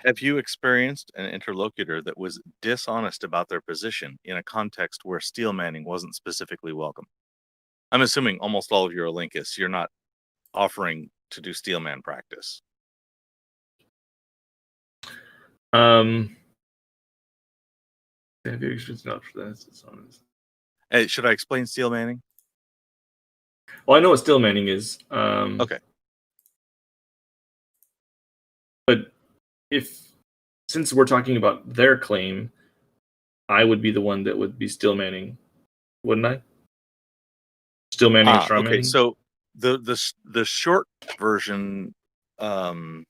[SPEAKER 1] Have you experienced an interlocutor that was dishonest about their position in a context where steel manning wasn't specifically welcome? I'm assuming almost all of you are Linkists. You're not offering to do steelman practice.
[SPEAKER 2] Have you experienced not for that? It's dishonest.
[SPEAKER 1] Hey, should I explain steel manning?
[SPEAKER 2] Well, I know what steel manning is.
[SPEAKER 1] Okay.
[SPEAKER 2] But since we're talking about their claim, I would be the one that would be steel manning, wouldn't I? Steel manning or straw
[SPEAKER 1] Okay,
[SPEAKER 2] manning?
[SPEAKER 1] so the short version, the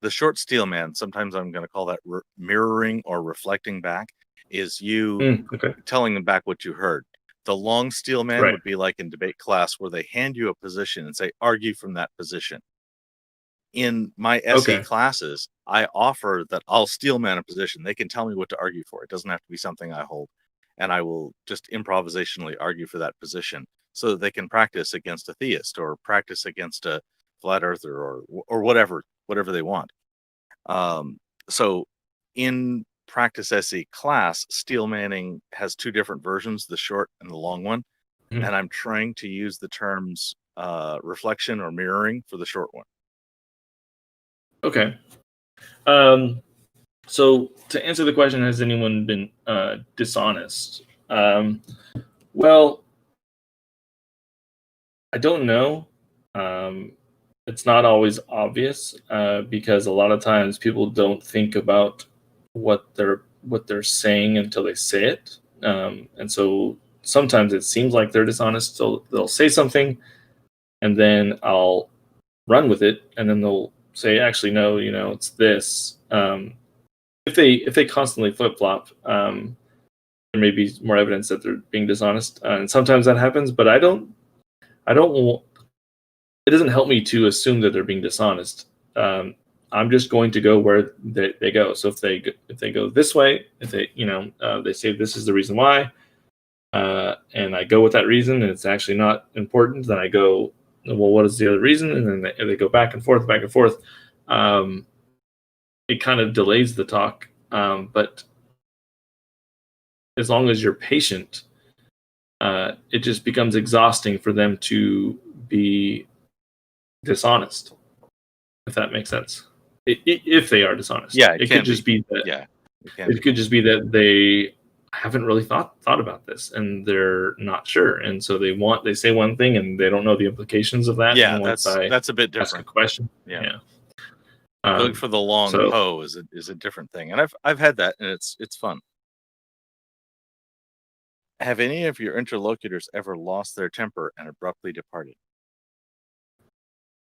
[SPEAKER 1] short steel man, sometimes I'm going to call that mirroring or reflecting back, is you
[SPEAKER 2] Okay.
[SPEAKER 1] telling them back what you heard. The long steel man
[SPEAKER 2] Right.
[SPEAKER 1] would be like in debate class where they hand you a position and say, argue from that position. In my SE
[SPEAKER 2] Okay.
[SPEAKER 1] classes, I offer that I'll steel man a position. They can tell me what to argue for. It doesn't have to be something I hold. And I will just improvisationally argue for that position so that they can practice against a theist or practice against a flat earther or whatever they want. So in practice SE class, steel manning has two different versions, the short and the long one.
[SPEAKER 2] Mhm.
[SPEAKER 1] And I'm trying to use the terms reflection or mirroring for the short one.
[SPEAKER 2] Okay. So to answer the question, has anyone been dishonest? Well, I don't know. It's not always obvious because a lot of times people don't think about what they're saying until they say it, and so sometimes it seems like they're dishonest. So they'll say something, and then I'll run with it, and then they'll say, "Actually, no, it's this." If they constantly flip flop, there may be more evidence that they're being dishonest, and sometimes that happens. But I don't. It doesn't help me to assume that they're being dishonest. I'm just going to go where they go. So if they go this way, if they say this is the reason why, and I go with that reason, and it's actually not important, then I go, well, what is the other reason? And then they go back and forth, back and forth. It kind of delays the talk, but as long as you're patient, it just becomes exhausting for them to be dishonest, if that makes sense. If they are dishonest,
[SPEAKER 1] Yeah,
[SPEAKER 2] it could just be that.
[SPEAKER 1] Yeah,
[SPEAKER 2] it could just be that they haven't really thought about this and they're not sure, and so they say one thing and they don't know the implications of that.
[SPEAKER 1] Yeah,
[SPEAKER 2] and
[SPEAKER 1] that's a bit
[SPEAKER 2] ask a
[SPEAKER 1] different.
[SPEAKER 2] question.
[SPEAKER 1] Yeah. Going for the long hoe is a different thing, and I've had that, and it's fun. Have any of your interlocutors ever lost their temper and abruptly departed?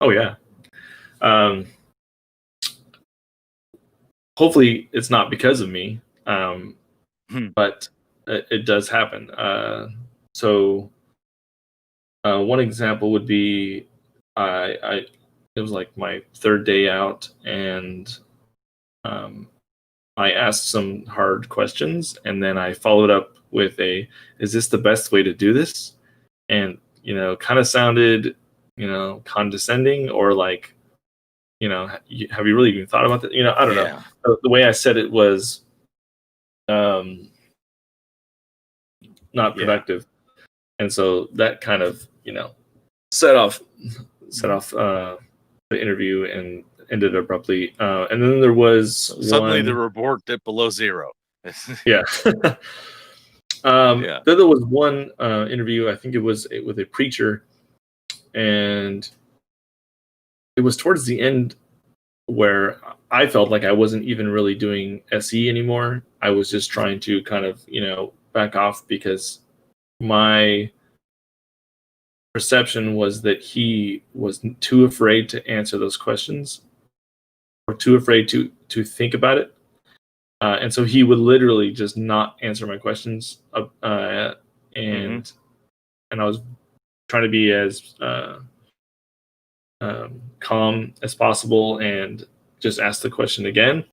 [SPEAKER 2] Oh yeah. Hopefully it's not because of me, but it does happen. So one example would be it was like my third day out, and I asked some hard questions, and then I followed up with is this the best way to do this? And kind of sounded condescending, or like, have you really even thought about that? I don't know. The way I said it was not productive, and so that kind of set off the interview and ended abruptly. And then there was
[SPEAKER 1] suddenly the reward dipped below zero.
[SPEAKER 2] Yeah. Then there was one interview, I think it was with a preacher, and it was towards the end where I felt like I wasn't even really doing SE anymore. I was just trying to kind of, back off, because my perception was that he was too afraid to answer those questions, or too afraid to think about it. And so he would literally just not answer my questions. And I was trying to be as calm as possible and just ask the question again.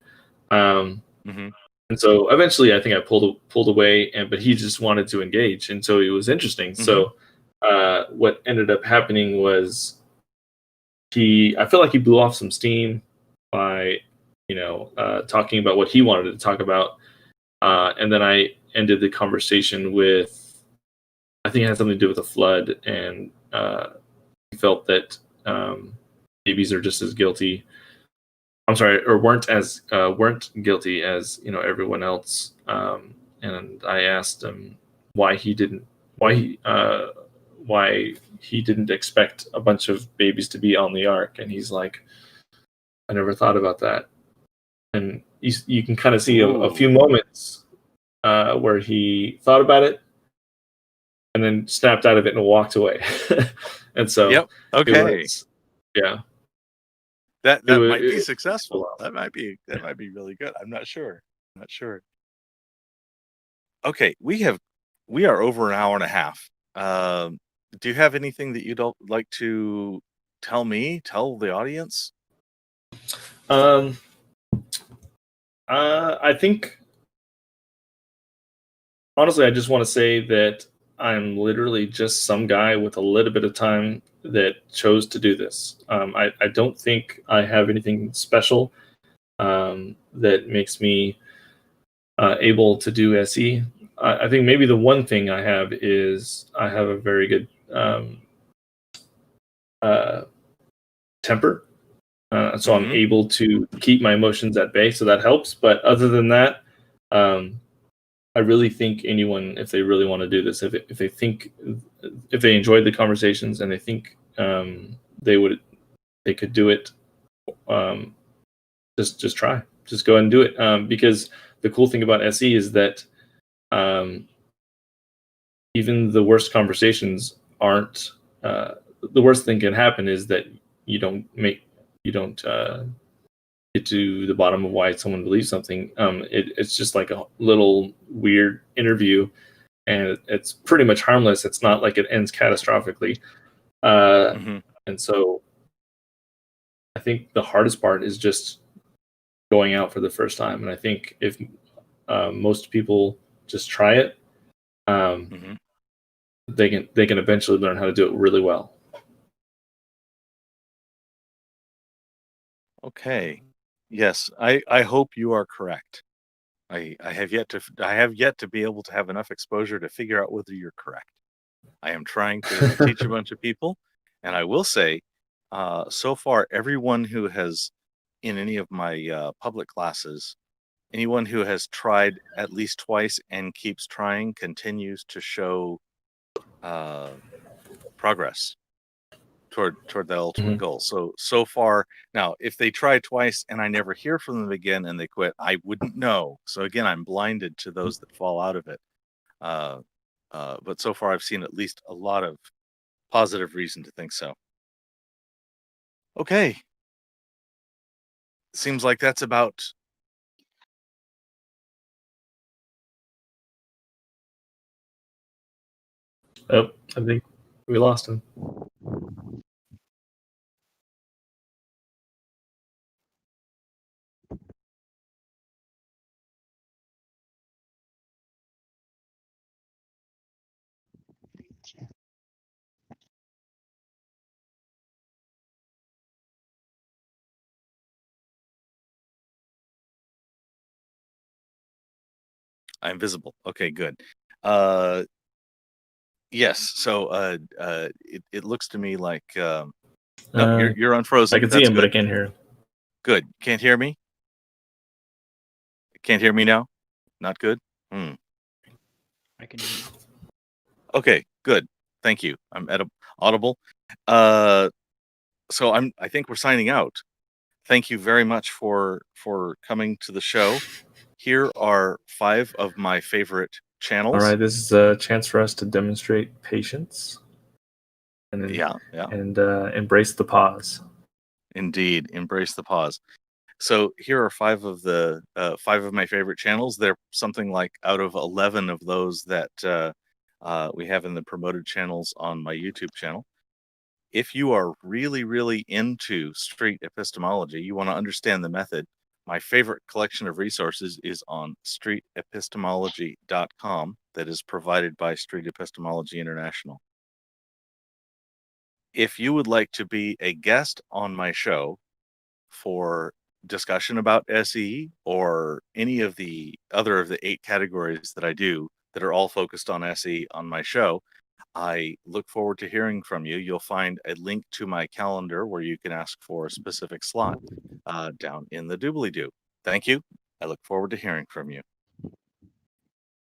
[SPEAKER 2] And so eventually I think I pulled away, but he just wanted to engage. And so it was interesting. So what ended up happening was I feel like he blew off some steam by talking about what he wanted to talk about. And then I ended the conversation with, I think it had something to do with the flood, and he felt that babies are just as guilty. I'm sorry, or weren't guilty as everyone else. And I asked him why he didn't expect a bunch of babies to be on the ark, and he's like, I never thought about that. And you can kind of see a few moments where he thought about it and then snapped out of it and walked away. And so,
[SPEAKER 1] yep. Okay.
[SPEAKER 2] Yeah.
[SPEAKER 1] That might be successful. That might be really good. I'm not sure. Okay, we are over an hour and a half. Do you have anything that you'd like to tell the audience?
[SPEAKER 2] I think, honestly, I just want to say that I'm literally just some guy with a little bit of time that chose to do this. I don't think I have anything special that makes me able to do SE. I think maybe the one thing I have is I have a very good temper. So I'm able to keep my emotions at bay, so that helps. But other than that, I really think anyone, if they really want to do this, if they enjoyed the conversations and they think they could do it, just try, just go ahead and do it. Because the cool thing about SE is that even the worst conversations aren't. The worst thing can happen is that you don't get to the bottom of why someone believes something. It's just like a little weird interview, and it's pretty much harmless. It's not like it ends catastrophically. And so I think the hardest part is just going out for the first time. And I think if most people just try it, they can eventually learn how to do it really well.
[SPEAKER 1] Okay. Yes, I hope you are correct. I have yet to be able to have enough exposure to figure out whether you're correct. I am trying to teach a bunch of people, and I will say, so far, everyone who has, in any of my public classes, anyone who has tried at least twice and keeps trying continues to show progress toward that ultimate goal. So far, now if they try twice and I never hear from them again and they quit, I wouldn't know. So again, I'm blinded to those that fall out of it. But so far, I've seen at least a lot of positive reason to think so. Okay. Seems like that's about.
[SPEAKER 2] Oh, I think we lost him.
[SPEAKER 1] I'm visible. Okay, good. Yes. So it looks to me like no, you're unfrozen.
[SPEAKER 2] I can see him, but I can't hear him.
[SPEAKER 1] Good. Can't hear me? Can't hear me now? Not good?
[SPEAKER 5] I can hear you.
[SPEAKER 1] Okay, good. Thank you. I'm audible. So I think we're signing out. Thank you very much for coming to the show. Here are 5 of my favorite channels.
[SPEAKER 2] All right, this is a chance for us to demonstrate patience and and embrace the pause.
[SPEAKER 1] Indeed, embrace the pause. So here are 5 of my favorite channels. They're something like out of 11 of those that we have in the promoted channels on my YouTube channel. If you are really, really into street epistemology, you want to understand the method, my favorite collection of resources is on streetepistemology.com that is provided by Street Epistemology International. If you would like to be a guest on my show for discussion about SE or any of the other of the 8 categories that I do that are all focused on SE on my show, I look forward to hearing from you. You'll find a link to my calendar where you can ask for a specific slot down in the doobly-doo. Thank you. I look forward to hearing from you.